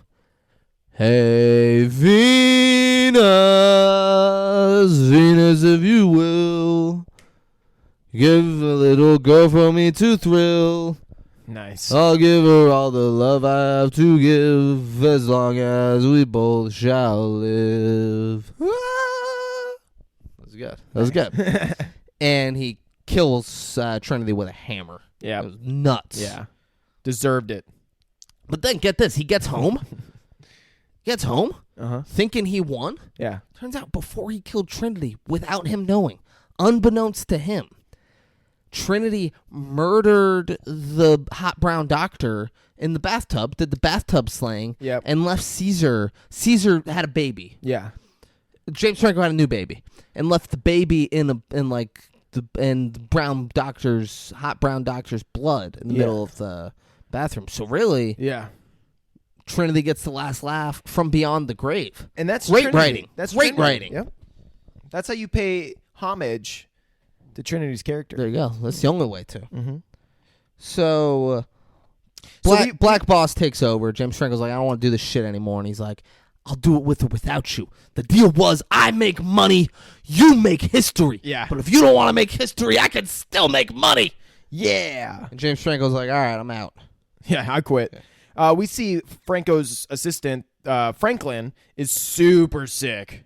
Hey, Venus, Venus, if you will, give a little girl for me to thrill. Nice. I'll give her all the love I have to give, as long as we both shall live. That was good. And he kills Trinity with a hammer. Yeah. It was nuts. Yeah. Deserved it. But then get this, he gets home. Uh-huh. Thinking he won. Yeah. Turns out before he killed Trinity, without him knowing, unbeknownst to him, Trinity murdered the hot brown doctor in the bathtub, did the bathtub slaying, Yep. and left Caesar. Caesar had a baby. Yeah. James Franco had a new baby, and left the baby in hot brown doctor's blood in the middle of the bathroom. So really, Yeah. Trinity gets the last laugh from beyond the grave. And that's Great Trinity. writing. That's Great Trinity. writing. Yep. That's how you pay homage to Trinity's character. There you go. That's the only way to. Mm-hmm. So, Black Boss takes over. James Franco's like, I don't want to do this shit anymore. And he's like, I'll do it with or without you. The deal was I make money, you make history. Yeah. But if you don't want to make history, I can still make money. Yeah. And James Franco's like, all right, I'm out. Yeah, I quit. We see Franco's assistant, Franklin, is super sick.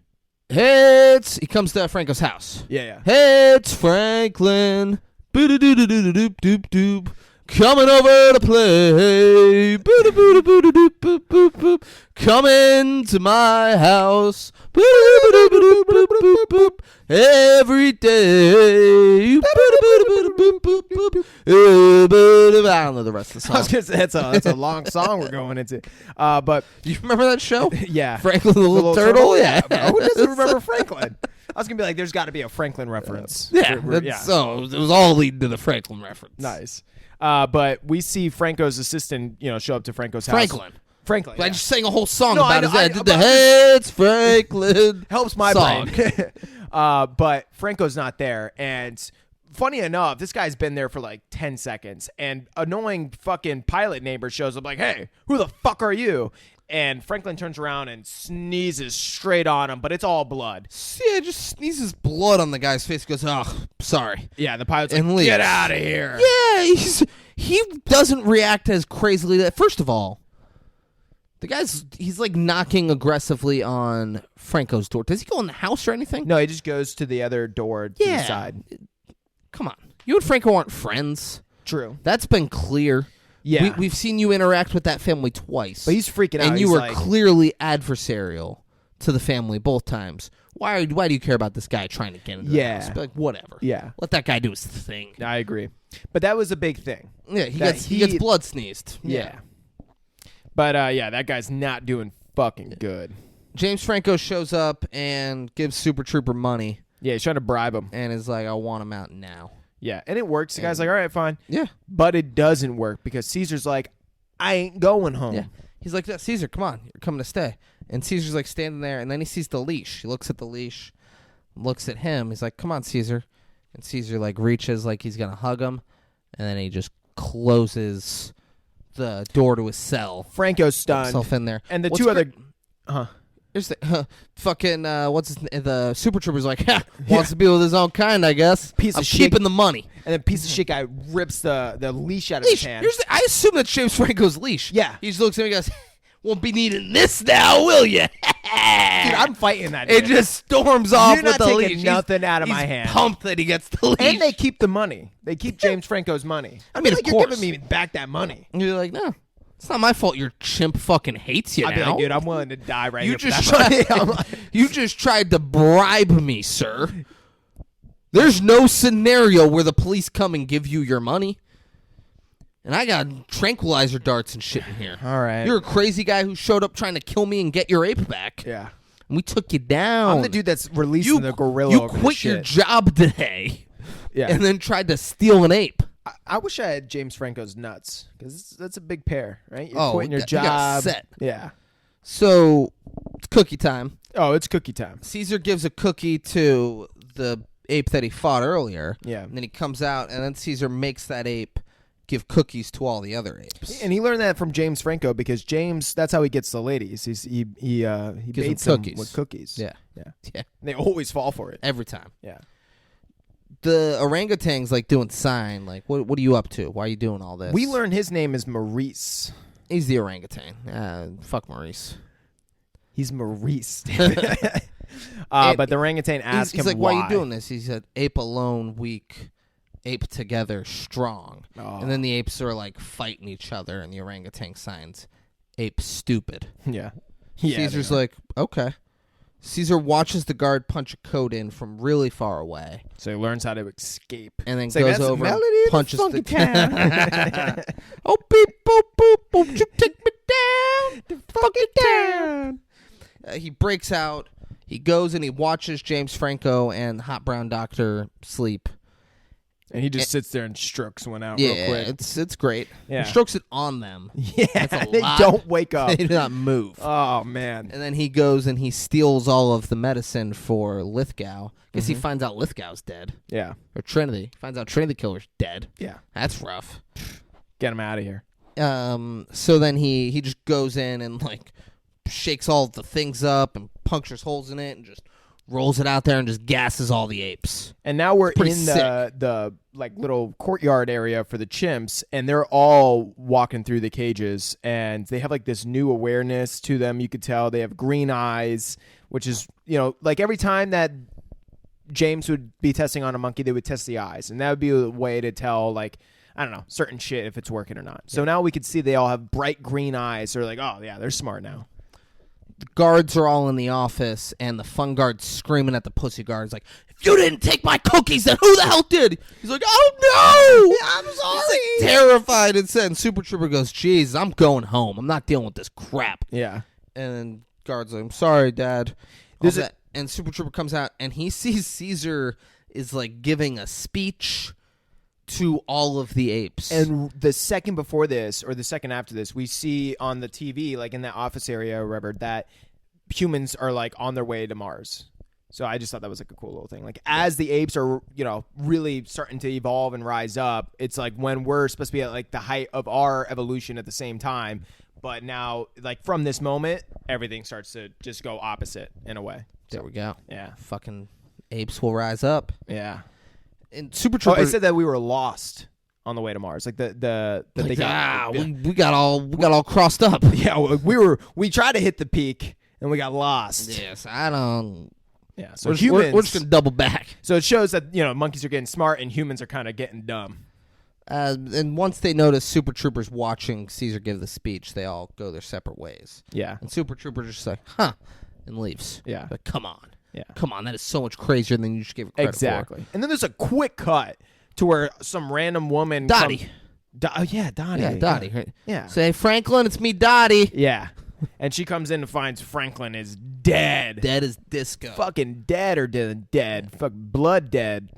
He comes to Franco's house. Yeah. It's Franklin. Boo-doo-doo-doo-doo-doop-doop-doop. Coming over to play. Boo-doo-boo-doo-boo-doop-boop-boop. Coming to my house. Boo-doo-boo-doo-boo-boop-boop. Every day. Boo-doo-boo-doo-boo-boop-boop. I don't know the rest of the I was song. gonna say that's a long song we're going into. But Do you remember that show? yeah. Franklin the Little Turtle? Yeah. Bro. Who doesn't remember Franklin? I was gonna be like, there's got to be a Franklin reference. So it was all leading to the Franklin reference. Nice. But we see Franco's assistant, show up to Franco's house. Franklin. I just sang a whole song No, about I his know- dad. I did the Heads Franklin helps my song. brain. But Franco's not there, and funny enough, this guy's been there for like 10 seconds, and annoying fucking pilot neighbor shows up like, hey, who the fuck are you? And Franklin turns around and sneezes straight on him, but it's all blood. Yeah, just sneezes blood on the guy's face. Goes, oh, sorry. Yeah, the pilot's And like, leaves. get out of here. Yeah, he doesn't react as crazily. First of all, he's like knocking aggressively on Franco's door. Does he go in the house or anything? No, he just goes to the other door to the side. Come on. You and Franco aren't friends. True. That's been clear. Yeah. We've seen you interact with that family twice. But he's freaking out. And you He's were like, clearly adversarial to the family both times. Why do you care about this guy trying to get into the house? Be like, whatever. Yeah. Let that guy do his thing. I agree. But that was a big thing. Yeah, he gets blood sneezed. Yeah. But, that guy's not doing fucking good. James Franco shows up and gives Super Trooper money. Yeah, he's trying to bribe him. And is like, I want him out now. Yeah, and it works. The guy's like, all right, fine. Yeah. But it doesn't work because Caesar's like, I ain't going home. Yeah. He's like, Caesar, come on. You're coming to stay. And Caesar's like standing there, and then he sees the leash. He looks at the leash, looks at him. He's like, come on, Caesar. And Caesar like reaches like he's going to hug him, and then he just closes the door to his cell. Franco's stunned. Himself in there. And the What's two other... There's the fucking the Super Trooper's like, wants to be with his own kind, I guess. I'm keeping the money. And the piece of shit guy rips the leash out of his hand. I assume that's James Franco's leash. Yeah. He just looks at me and goes, won't be needing this now, will you? Dude, I'm fighting that. It just storms off You're with not the taking leash. nothing out of He's my hand. Pumped that he gets the leash. And they keep the money. They keep James Franco's money. I mean, like, of you're course. giving me back that money. And you're like, no, it's not my fault. Your chimp fucking hates you I'd be now. like, dude, I'm willing to die right you here. Just for that money. I'm tried, like, you just tried to bribe me, sir. There's no scenario where the police come and give you your money. And I got tranquilizer darts and shit in here. all right. You're a crazy guy who showed up trying to kill me and get your ape back. Yeah. And we took you down. I'm the dude that's releasing the gorilla. You over quit this your shit. job today. Yeah. And then tried to steal an ape. I wish I had James Franco's nuts because that's a big pair, right? You're quitting your you got job. set. Yeah. So, it's cookie time. Oh, it's cookie time. Caesar gives a cookie to the ape that he fought earlier. Yeah. And then he comes out, and then Caesar makes that ape give cookies to all the other apes. And he learned that from James Franco because James, that's how he gets the ladies. He baits them cookies. with cookies. Yeah. Yeah. Yeah. And they always fall for it. Every time. Yeah. The orangutan's like doing sign. Like, what are you up to? Why are you doing all this? We learned his name is Maurice. He's the orangutan. Fuck Maurice. He's Maurice. But the orangutan asks he's him like, why why are you doing this? He said, ape alone, weak. Ape together, strong. Oh. And then the apes are like fighting each other, and the orangutan signs, ape stupid. Yeah. Caesar's like, okay. Caesar watches the guard punch a code in from really far away. So he learns how to escape. And then It's like, goes that's the over melody and of punches the funky town. Oh, beep, boop, boop, boop, you take me down, the funky town. He breaks out. He goes and he watches James Franco and Hot Brown Doctor sleep. And he just sits there and strokes one out Yeah, real quick. it's great. Yeah. He strokes it on them. Yeah, That's a they lot. don't wake up. They do not move. Oh, man. And then he goes and he steals all of the medicine for Lithgow. Because he finds out Lithgow's dead. Yeah. Or Trinity. Finds out Trinity the Killer's dead. Yeah. That's rough. Get him out of here. So then he just goes in and like shakes all the things up and punctures holes in it and just rolls it out there and just gasses all the apes. And now we're pretty in the like little courtyard area for the chimps, and they're all walking through the cages, and they have like this new awareness to them. You could tell they have green eyes, which is, like every time that James would be testing on a monkey, they would test the eyes, and that would be a way to tell, like, I don't know, certain shit if it's working or not. So now we could see they all have bright green eyes. They're like, oh yeah, they're smart now. The guards are all in the office, and the fun guard's screaming at the pussy guards like, if you didn't take my cookies, then who the hell did? He's like, oh no! I'm sorry! He's like terrified and said, and Super Trooper goes, geez, I'm going home. I'm not dealing with this crap. Yeah. And then guard's like, I'm sorry, Dad. And Super Trooper comes out, and he sees Caesar is like giving a speech to all of the apes. And the second before this, or the second after this, we see on the TV, like in that office area or whatever, that humans are like on their way to Mars. So I just thought that was like a cool little thing. Like as the apes are, really starting to evolve and rise up, it's like when we're supposed to be at like the height of our evolution at the same time. But now, like from this moment, everything starts to just go opposite in a way. There we go. Yeah. Fucking apes will rise up. Yeah. And Super Oh, Troopers. it said that we were lost on the way to Mars. Like we got all crossed up. Yeah, we tried to hit the peak and we got lost. Yes, I don't. Yeah, so we're just gonna double back. So it shows that monkeys are getting smart and humans are kind of getting dumb. And once they notice Super Troopers watching Caesar give the speech, they all go their separate ways. Yeah, and Super Troopers just like, huh, and leaves. Yeah, but come on, yeah, come on, that is so much crazier than you just gave it credit exactly. for. And then there's a quick cut to where some random woman, Dottie. Dottie. Yeah, Dottie. Right? Yeah. Say, Franklin, it's me, Dottie. Yeah. And she comes in and finds Franklin is dead. Dead as disco. Fucking dead or dead. Fuck, blood dead.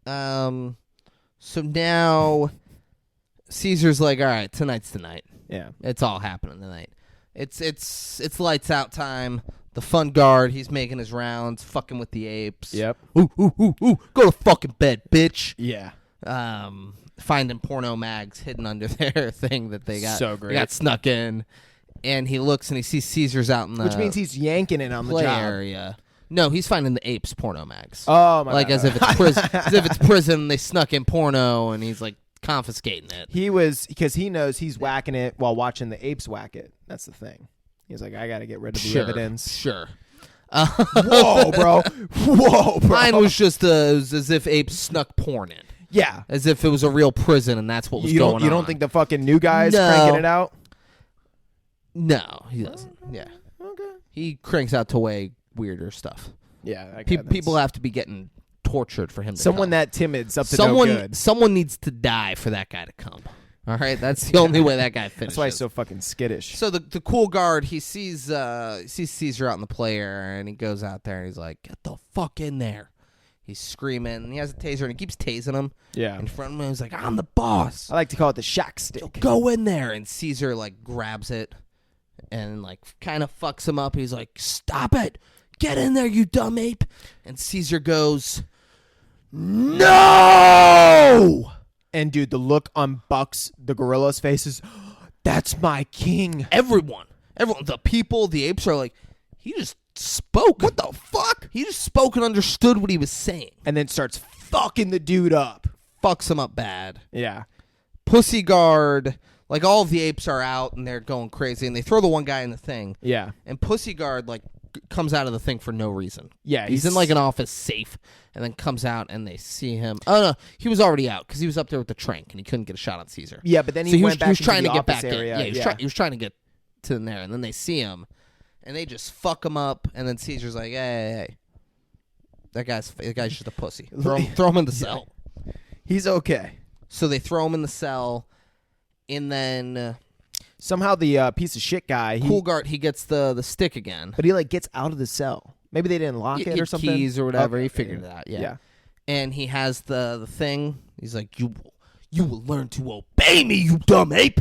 So now Caesar's like, all right, tonight's the night. Yeah. It's all happening tonight. It's lights out time. The fun guard, he's making his rounds, fucking with the apes. Yep. Ooh. Go to fucking bed, bitch. Yeah. Finding porno mags hidden under their thing that they got. So great. They got snuck in. And he looks and he sees Caesar's out in the Which means he's yanking it on the play job. area. No, he's finding the apes porno mags. Oh my god! As if it's prison. As if it's prison. They snuck in porno, and he's like confiscating it. He was because he knows he's whacking it while watching the apes whack it. That's the thing. He's like, I got to get rid of the evidence. Sure. Whoa, bro! Mine was just as if apes snuck porn in. Yeah, as if it was a real prison, and that's what was going on. You don't think the fucking new guy's cranking it out? No, he doesn't. Yeah. Okay. He cranks out to way weirder stuff. Yeah. People have to be getting tortured for him to Someone come. that timid's up to no good. Someone needs to die for that guy to come. All right? That's the only way that guy finishes. That's why he's so fucking skittish. So the cool guard, he sees Caesar out in the play area, and he goes out there, and he's like, get the fuck in there. He's screaming, and he has a taser, and he keeps tasing him. Yeah. In front of him, he's like, I'm the boss. I like to call it the shock stick. Go in there. And Caesar, like, grabs it and, like, kind of fucks him up. He's like, stop it. Get in there, you dumb ape. And Caesar goes, no! And, dude, the look on Buck's, the gorilla's face is, that's my king. Everyone, the people, the apes are like, he just spoke. What the fuck? He just spoke and understood what he was saying. And then starts fucking the dude up. Fucks him up bad. Yeah. Pussy guard, like all of the apes are out and they're going crazy and they throw the one guy in the thing. Yeah. And Pussy guard like comes out of the thing for no reason. Yeah. He's in like an office safe and then comes out and they see him. Oh no, he was already out because he was up there with the trank and he couldn't get a shot on Caesar. Yeah, but then he went back he was into trying the to get office back area. in. Yeah, he was trying to get to in there and then they see him and they just fuck him up and then Caesar's like, hey. That guy's just a pussy. Throw him in the cell. He's okay. So they throw him in the cell, and then somehow the piece of shit guy, cool guard, he gets the stick again. But he like gets out of the cell. Maybe they didn't lock it or something. Keys or whatever. Okay. He figured it out. Yeah. And he has the thing. He's like, you will learn to obey me, you dumb ape.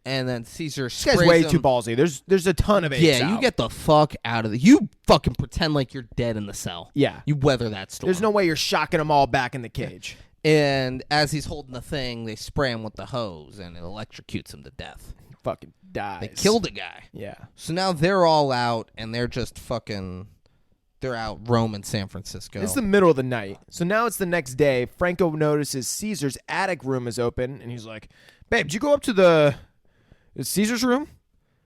And then Caesar sprays this guy's way him. too ballsy. There's a ton of apes. Yeah, out. you get the fuck out of the. You fucking pretend like you're dead in the cell. Yeah. You weather that storm. There's no way you're shocking them all back in the cage. And as he's holding the thing, they spray him with the hose, and it electrocutes him to death. He fucking dies. They killed a guy. Yeah. So now they're all out, and they're just fucking. They're out roaming San Francisco. It's the middle of the night. So now it's the next day. Franco notices Caesar's attic room is open, and he's like, babe, did you go up to the Caesar's room?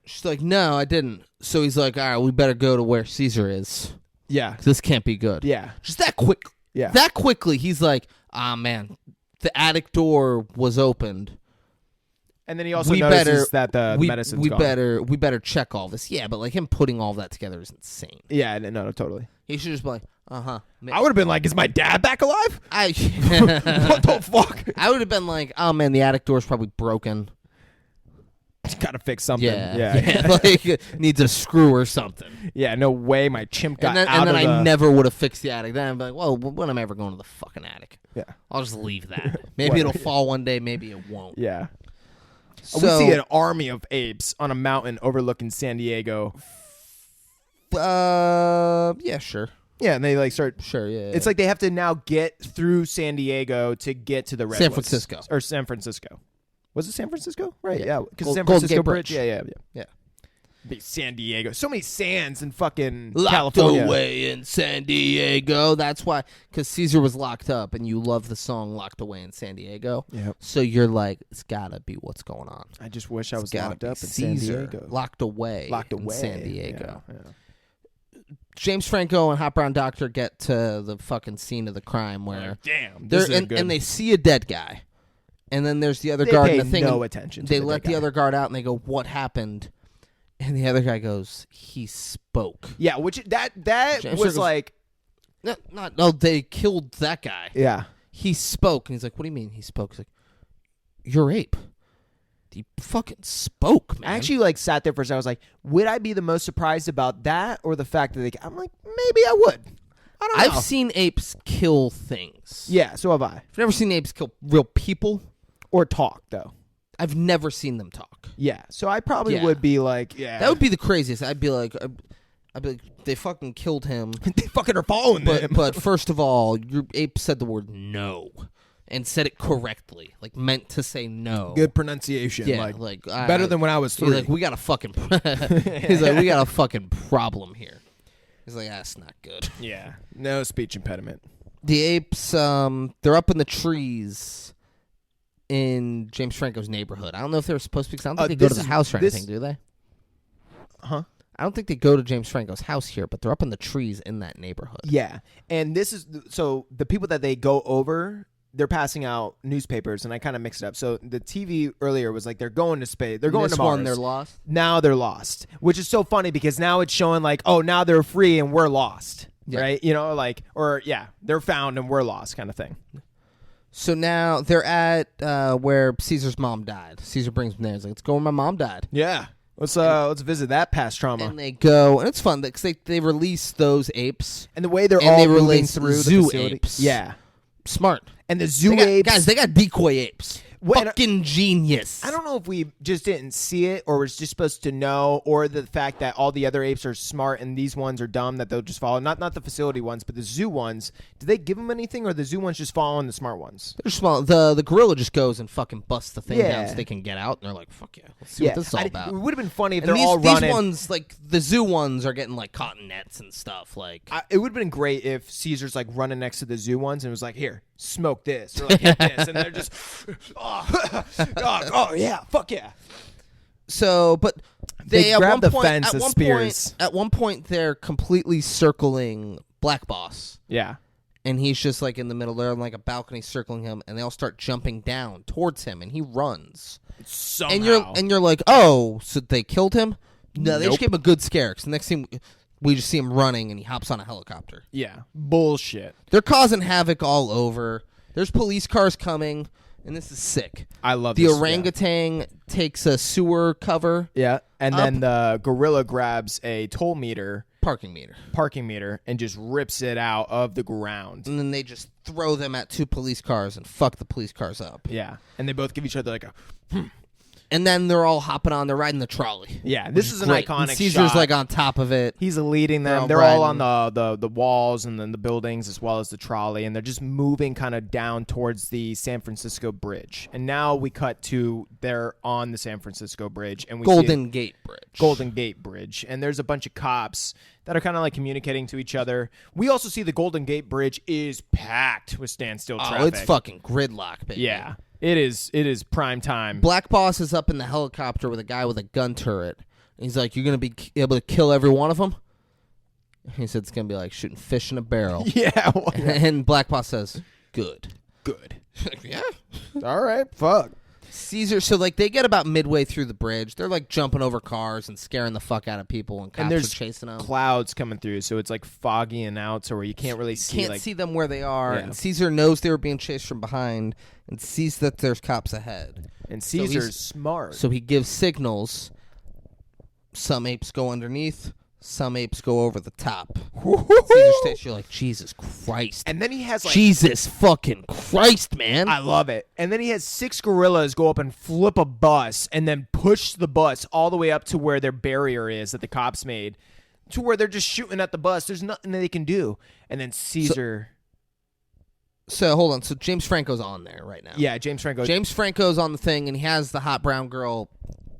She's like, no, I didn't. So he's like, all right, we better go to where Caesar is. Yeah. This can't be good. Yeah. Just that quick. Yeah. That quickly, he's like, man, the attic door was opened. And then he also notices that the medicine's gone. We better check all this. Yeah, but like him putting all that together is insane. Yeah, no, totally. He should just be like, I would have been like, is my dad back alive? What the fuck? I would have been like, oh man, the attic door's probably broken. Gotta fix something. Yeah. Like needs a screw or something. Yeah, no way my chimp got out and then of the... I never would have fixed the attic. Then I'd be like, well, when am I ever going to the fucking attic? Yeah. I'll just leave that. Maybe it'll fall one day, maybe it won't. Yeah. So, we see an army of apes on a mountain overlooking San Diego. Yeah, sure. Yeah, and they like start. Sure, yeah. It's like they have to now get through San Diego to get to the Redwoods. San Francisco. Or San Francisco. Was it San Francisco? Right, yeah. Because San Golden Francisco Gate Bridge. Bridge. Yeah. Big San Diego. So many sands in fucking Locked California. away in San Diego. That's why, because Caesar was locked up, and you love the song "Locked Away in San Diego." Yep. So you're like, it's gotta be what's going on. I just wish I was It's locked gotta up be in San Caesar, Diego. locked away Locked in away. San Diego. Yeah. James Franco and Hot Brown Doctor get to the fucking scene of the crime where Damn. they're This is good. and they see a dead guy, and then there's the other They guard pay in the thing. no and attention to They the let dead the guy. other guard out, and they go, "What happened?" And the other guy goes, "He spoke." Yeah, which that James was Franco's- like, No, they killed that guy. yeah. He spoke, and he's like, "What do you mean he spoke?" He's like, "You're Ape." He fucking spoke, man. I actually like sat there for a second. I was like, would I be the most surprised about that or the fact that I'm like, maybe I would. I don't know. I've seen apes kill things. Yeah, so have I. I've never seen apes kill real people. Or talk though. I've never seen them talk. Yeah, so I probably Yeah. would be like, yeah. That would be the craziest. I'd be like, they fucking killed him. they fucking are following them. But first of all, your ape said the word no and said it correctly, like meant to say no. Good pronunciation. Yeah, like I- better than when I was 3. He's like, we got a fucking. He's like, we got a fucking problem here. He's like, that's not good. yeah, no speech impediment. The apes, they're up in the trees in James Franco's neighborhood. I don't know if they were supposed to, because I don't think they go to the house or anything, do they? Huh? I don't think they go to James Franco's house here, but they're up in the trees in that neighborhood. Yeah, and this is so the people that they go over, they're passing out newspapers, and I kind of mix it up. So the TV earlier was like they're going to space, they're going this to Mars. one, they're lost. Now they're lost, which is so funny because now it's showing like, oh, now they're free and we're lost, Yeah. right? You know, like, or yeah, they're found and we're lost, kind of thing. So now they're at where Caesar's mom died. Caesar brings them there. He's like, let's go where my mom died. Yeah, let's visit that past trauma. And they go, and it's fun because they release those apes. And the way they're and all they moving release through the zoo facility. apes. Yeah, Smart. and the zoo They got- apes, guys, they got decoy apes. When- Fucking genius. I don't know if we just didn't see it or was just supposed to know, or the fact that all the other apes are smart and these ones are dumb that they'll just follow. Not the facility ones, but the zoo ones. Did they give them anything, or the zoo ones just following the smart ones? They're small. The gorilla just goes and fucking busts the thing Yeah. down so they can get out, and they're like, "Fuck yeah, let's see what this is all about." It would have been funny if And they're these, all running. these ones, like the zoo ones, are getting like caught in nets and stuff. Like, It would have been great if Caesar's like running next to the zoo ones and was like, "Here, smoke this," or like, "Hit this," and they're just, oh yeah, fuck yeah. so, but They at grab one the point, fence at as one spears. Point, at one point, they're completely circling Black Boss, Yeah. and he's just like in the middle there, on like a balcony, circling him, and they all start jumping down towards him, and he runs. Somehow. And you're like, oh, so they killed him? No, they Nope. just gave him a good scare. Cause the next thing we just see him running, and he hops on a helicopter. yeah, bullshit. They're causing havoc all over. There's police cars coming, and this is sick. I love The this. orangutan takes a sewer cover, Yeah, and Up. then the gorilla grabs a toll meter, parking meter, parking meter, and just rips it out of the ground. and then they just throw them at 2 police cars and fuck the police cars up. Yeah, and they both give each other like a. And then they're all hopping on. They're riding the trolley. Yeah, this is an Great. iconic And Caesar's shot. like on top of it. He's leading them. They're They're all all on the walls and then the buildings as well as the trolley, and they're just moving kind of down towards the San Francisco Bridge. And now we cut to they're on the San Francisco Bridge, and we see Golden Gate Bridge. Golden Gate Bridge, and there's a bunch of cops that are kind of like communicating to each other. We also see the Golden Gate Bridge is packed with standstill traffic. Oh, it's fucking gridlock, baby. Yeah, it is. It is prime time. Black Boss is up in the helicopter with a guy with a gun turret. And he's like, "You're gonna be able to kill every one of them." He said it's gonna be like shooting fish in a barrel. Yeah, well, And Black Boss says, "Good." good. Yeah. All right, fuck. Caesar. So like they get about midway through the bridge. They're like jumping over cars and scaring the fuck out of people, and cops there's are chasing them. Clouds coming through, so it's like foggy and out, so where you can't really see. Can't like, see them where they are. Yeah. And Caesar knows they were being chased from behind, and sees that there's cops ahead. and so he's- Caesar's smart. So he gives signals. Some apes go underneath. Some apes go over the top. Caesar states, you're like, Jesus Christ. And then he has like Jesus fucking Christ, man. I love it. And then he has 6 gorillas go up and flip a bus and then push the bus all the way up to where their barrier is that the cops made. to where they're just shooting at the bus. There's nothing that they can do. And then Caesar. So hold on. So James Franco's on there right now. Yeah, James Franco. James Franco's on the thing, and he has the hot brown girl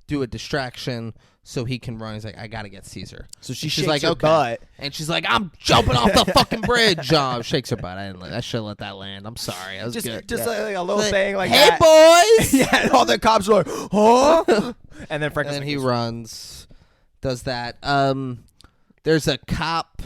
do a distraction so he can run. He's like, I gotta get Caesar. So she's shakes like, her butt. And she's like, I'm jumping off the fucking bridge. Shakes her butt. I should have let that land. I'm sorry. That was good. Just like a little thing like hey, that. boys. Yeah, and all the cops are like, huh? And then Franco's And like, he runs, does that. There's a cop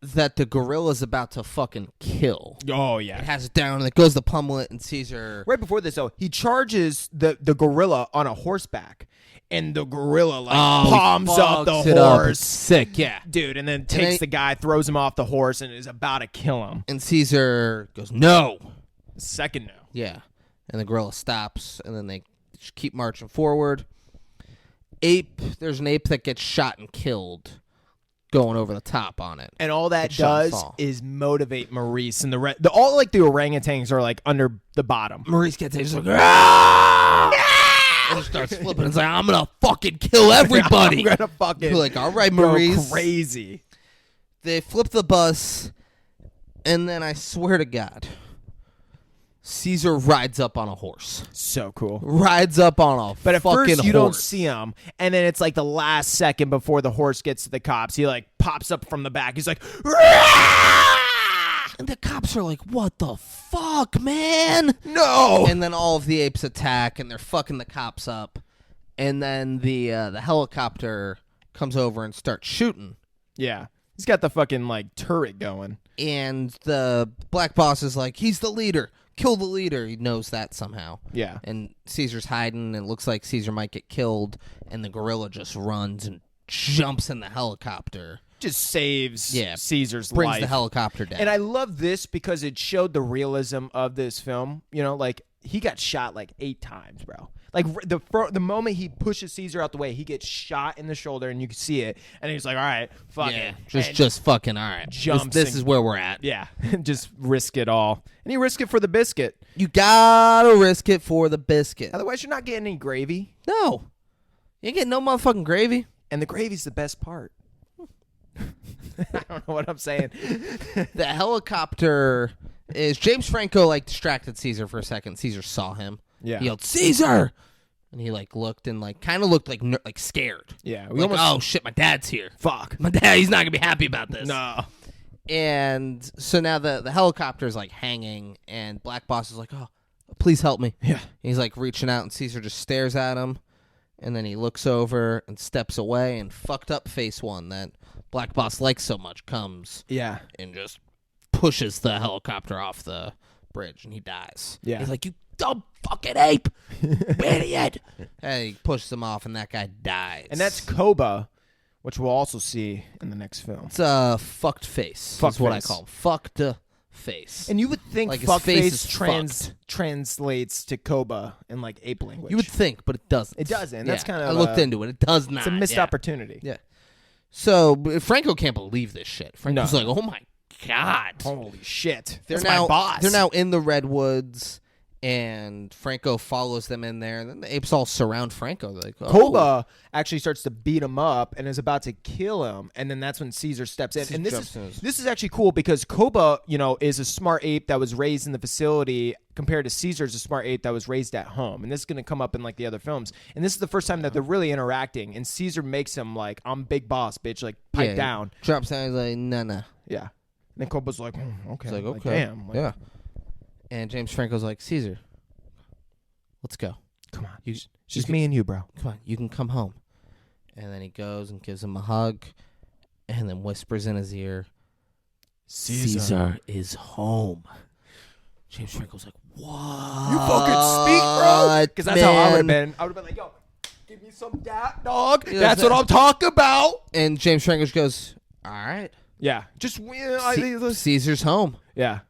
that the gorilla's about to fucking kill. oh, It yeah. has it down, and it goes to pummel it, and Caesar... Right before this, though, he charges the gorilla on a horseback. And the gorilla, palms up the horse. It's sick, yeah. Dude, and then takes the guy, throws him off the horse, and is about to kill him. And Caesar goes, no. Second no. Yeah. And the gorilla stops, and then they just keep marching forward. There's an ape that gets shot and killed going over the top on it. And all that Gets shot and does fall. is motivate Maurice. And all like the orangutans are like under the bottom. Maurice gets it. He's like, ah! And he starts flipping. It's like, I'm going to fucking kill everybody. I'm gonna fucking You're like, all right, go Maurice. crazy. They flip the bus, and then I swear to God, Caesar rides up on a horse. So cool. Rides up on a But at fucking first, you horse. don't see him. And then it's like the last second before the horse gets to the cops. He like pops up from the back. He's like, "Rah!" And the cops are like, what the fuck, man? No. And then all of the apes attack, and they're fucking the cops up. And then the helicopter comes over and starts shooting. Yeah. He's got the fucking like turret going. And the black boss is like, he's the leader. Kill the leader. He knows that somehow. Yeah. And Caesar's hiding, and it looks like Caesar might get killed, and the gorilla just runs and jumps in the helicopter. Just saves Caesar's Brings life. the helicopter down. And I love this because it showed the realism of this film. You know, like he got shot like 8 times, bro. Like the moment he pushes Caesar out the way, he gets shot in the shoulder, and you can see it. And he's like, "All right, fuck it, just fucking all right. Jumps This and- is where we're at. yeah, just risk it all." And he risked it for the biscuit. You gotta risk it for the biscuit. Otherwise, you're not getting any gravy. No, you ain't getting no motherfucking gravy. And the gravy's the best part. I don't know what I'm saying. The helicopter is James Franco like distracted Caesar for a second. Caesar saw him. Yeah. He yelled, Caesar! And he like looked and like kind of looked like scared. Yeah. Like, oh shit, my dad's here. Fuck. My dad, he's not gonna be happy about this. No. And so now the helicopter's like hanging, and Black Boss is like, oh, please help me. Yeah. And he's like reaching out, and Caesar just stares at him, and then he looks over and steps away, and fucked up face one that Black Boss likes so much comes Yeah. and just pushes the helicopter off the bridge, and he dies. Yeah. He's like, you dumb fucking ape, idiot. And he pushes him off, and that guy dies. And that's Koba, which we'll also see in the next film. It's a fucked face. Fuck That's what I face. call him. Fucked face. And you would think Like, his face fuckface is translates to Koba in like ape language. You would think, but it doesn't. It doesn't. Yeah, That's kind of I looked into it. It does not. It's a missed yeah. opportunity. Yeah. So Franco can't believe this shit. Franco's No. like, oh my god. Holy shit. They're That's now my boss. They're now in the redwoods, and Franco follows them in there, and then the apes all surround Franco. They're like, oh. Koba actually starts to beat him up and is about to kill him, and then that's when Caesar steps in. Caesar And jumps in. this is actually cool because Koba, is a smart ape that was raised in the facility compared to Caesar's a smart ape that was raised at home. And this is going to come up in like the other films. And this is the first time that they're really interacting, and Caesar makes him like, I'm big boss, bitch, like pipe Yeah, down. Drops down. He's like, nah. Yeah. And then Koba's like, okay. He's like, okay. Damn. Like, yeah. And James Franco's like, Caesar, let's go. Come on. You- It's just me and you, bro. Come on, you can come home. And then he goes and gives him a hug, and then whispers in his ear, Caesar is home. James Franco's like, what? You fucking speak, bro. Because that's how I would have man? been. I would have been like, yo, give me some dat, dog. Yeah, That's what I'm talking about. And James Franco goes, all right. Yeah. Just, Caesar's home. yeah.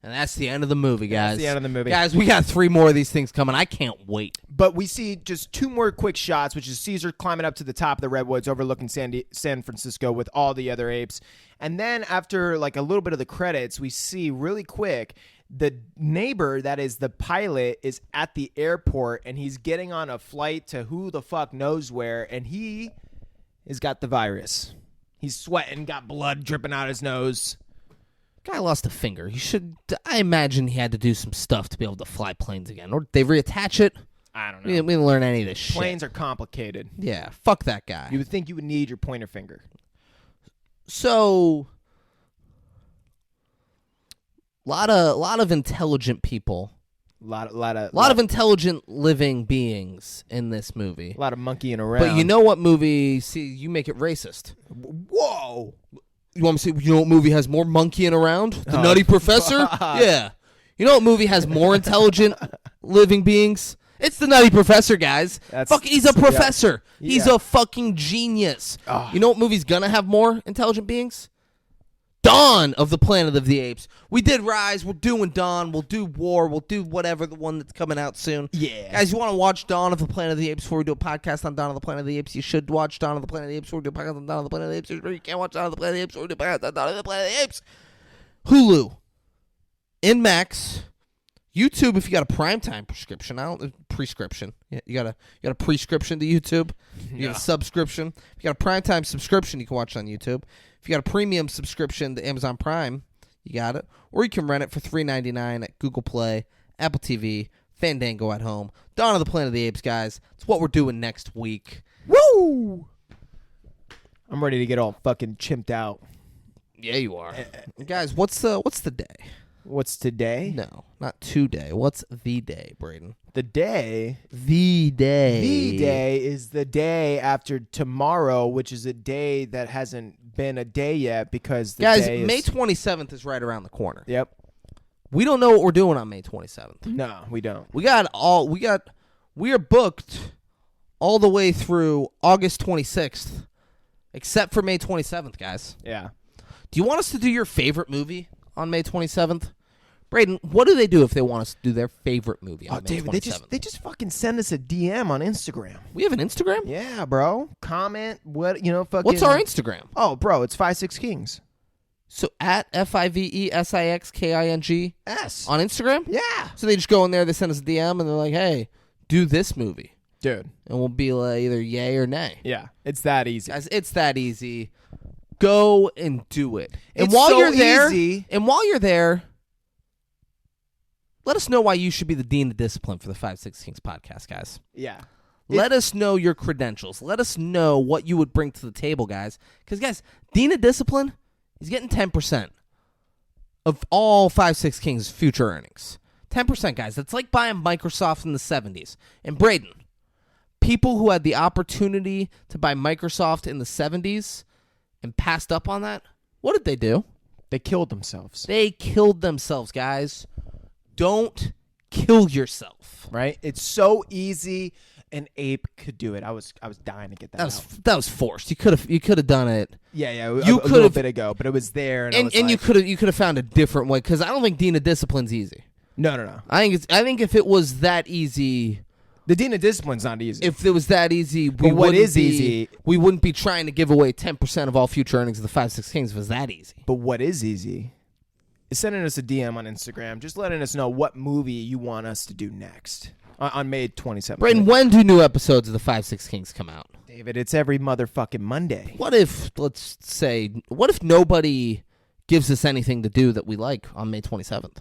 And that's the end of the movie, guys. That's the end of the movie. Guys, we got 3 more of these things coming. I can't wait. But we see just 2 more quick shots, which is Caesar climbing up to the top of the redwoods overlooking San Francisco with all the other apes. And then after like a little bit of the credits, we see really quick the neighbor that is the pilot is at the airport, and he's getting on a flight to who the fuck knows where, and he has got the virus. He's sweating, got blood dripping out his nose. Guy lost a finger. I imagine he had to do some stuff to be able to fly planes again. Or they reattach it. I don't We know. didn't learn any of this shit. Planes are complicated. Yeah, fuck that guy. You would think you would need your pointer finger. So, lot of intelligent people. A lot of intelligent living beings in this movie. A lot of monkeying around. But you know what movie? See, you make it racist. Whoa! You want me to say? You know what movie has more monkeying around? The Oh, Nutty Professor. fuck. Yeah. You know what movie has more intelligent living beings? It's the Nutty Professor, guys. He's a professor. Yeah. He's a fucking genius. Oh. You know what movie's gonna have more intelligent beings? Dawn of the Planet of the Apes. We did Rise. We're doing Dawn. We'll do War. We'll do whatever, the one that's coming out soon. Yeah. Guys, you want to watch Dawn of the Planet of the Apes before we do a podcast on Dawn of the Planet of the Apes? You should watch Dawn of the Planet of the Apes before we do a podcast on Dawn of the Planet of the Apes. You can't watch Dawn of the Planet of the Apes before we do a podcast on Dawn of the Planet of the Apes. Hulu. In Max. YouTube, if you got a primetime prescription. Prescription. Yeah, you got a prescription to YouTube. You got a subscription. If you got a primetime subscription, you can watch it on YouTube. If you got a premium subscription to Amazon Prime, you got it. Or you can rent it for $3.99 at Google Play, Apple TV, Fandango at home. Dawn of the Planet of the Apes, guys. It's what we're doing next week. Woo! I'm ready to get all fucking chimped out. Yeah, you are. Guys, what's the day? What's today? No, not today. What's the day, Braden? The day. The day. The day is the day after tomorrow, which is a day that hasn't been a day yet because the Guys, day is... May 27th is right around the corner. Yep. We don't know what we're doing on May 27th. No, we don't. We are booked all the way through August 26th, except for May 27th, guys. Yeah. Do you want us to do your favorite movie on May 27th? Braden, what do they do if they want us to do their favorite movie on May David, 27th? they just fucking send us a DM on Instagram. We have an Instagram? Yeah, bro. Comment fucking... What's our Instagram? Oh, bro, it's 56 Kings. So at FIVESIXKING S. on Instagram? Yeah. So they just go in there, they send us a DM, and they're like, hey, do this movie. Dude. And we'll be like either yay or nay. Yeah. It's that easy. Guys, it's that easy. Go and do it. And It's while so you're there, easy. let us know why you should be the Dean of Discipline for the 5-6 Kings podcast, guys. Yeah. Let us know your credentials. Let us know what you would bring to the table, guys. Because, guys, Dean of Discipline is getting 10% of all 5-6 Kings' future earnings. 10%, guys. That's like buying Microsoft in the 70s. And Braden, people who had the opportunity to buy Microsoft in the 70s and passed up on that, what did they do? They killed themselves. They killed themselves, guys. Don't kill yourself. Right? It's so easy. An ape could do it. I was dying to get that out. That was forced. You could have done it. Yeah, You a little could've- bit ago, but it was there, and You could have found a different way, because I don't think Dean of Discipline's easy. No. I think if it was that easy, The Dean of Discipline's not easy. if it was that easy, But what is easy- we wouldn't be trying to give away 10% of all future earnings of the 5-6 Kings if it was that easy. But what is easy is sending us a DM on Instagram, just letting us know what movie you want us to do next on May 27th. Braden, when do new episodes of the 5-6 Kings come out? David, it's every motherfucking Monday. What if nobody gives us anything to do that we like on May 27th?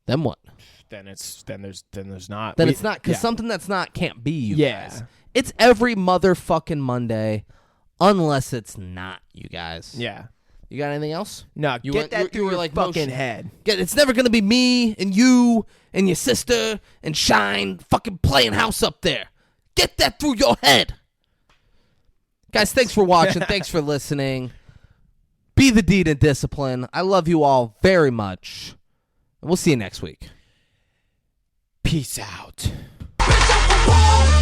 Then what? Then there's not. Then it's not, because something that's not can't be, you Yeah. guys. It's every motherfucking Monday, unless it's not, you guys. Yeah. You got anything else? No, You get went- that you through were your like fucking motion. head. It's never going to be me and you and your sister and Shine fucking playing house up there. Get that through your head. Guys, thanks for watching. Thanks for listening. Be the Dean of Discipline. I love you all very much. And we'll see you next week. Peace out. Bitch, I'm from home.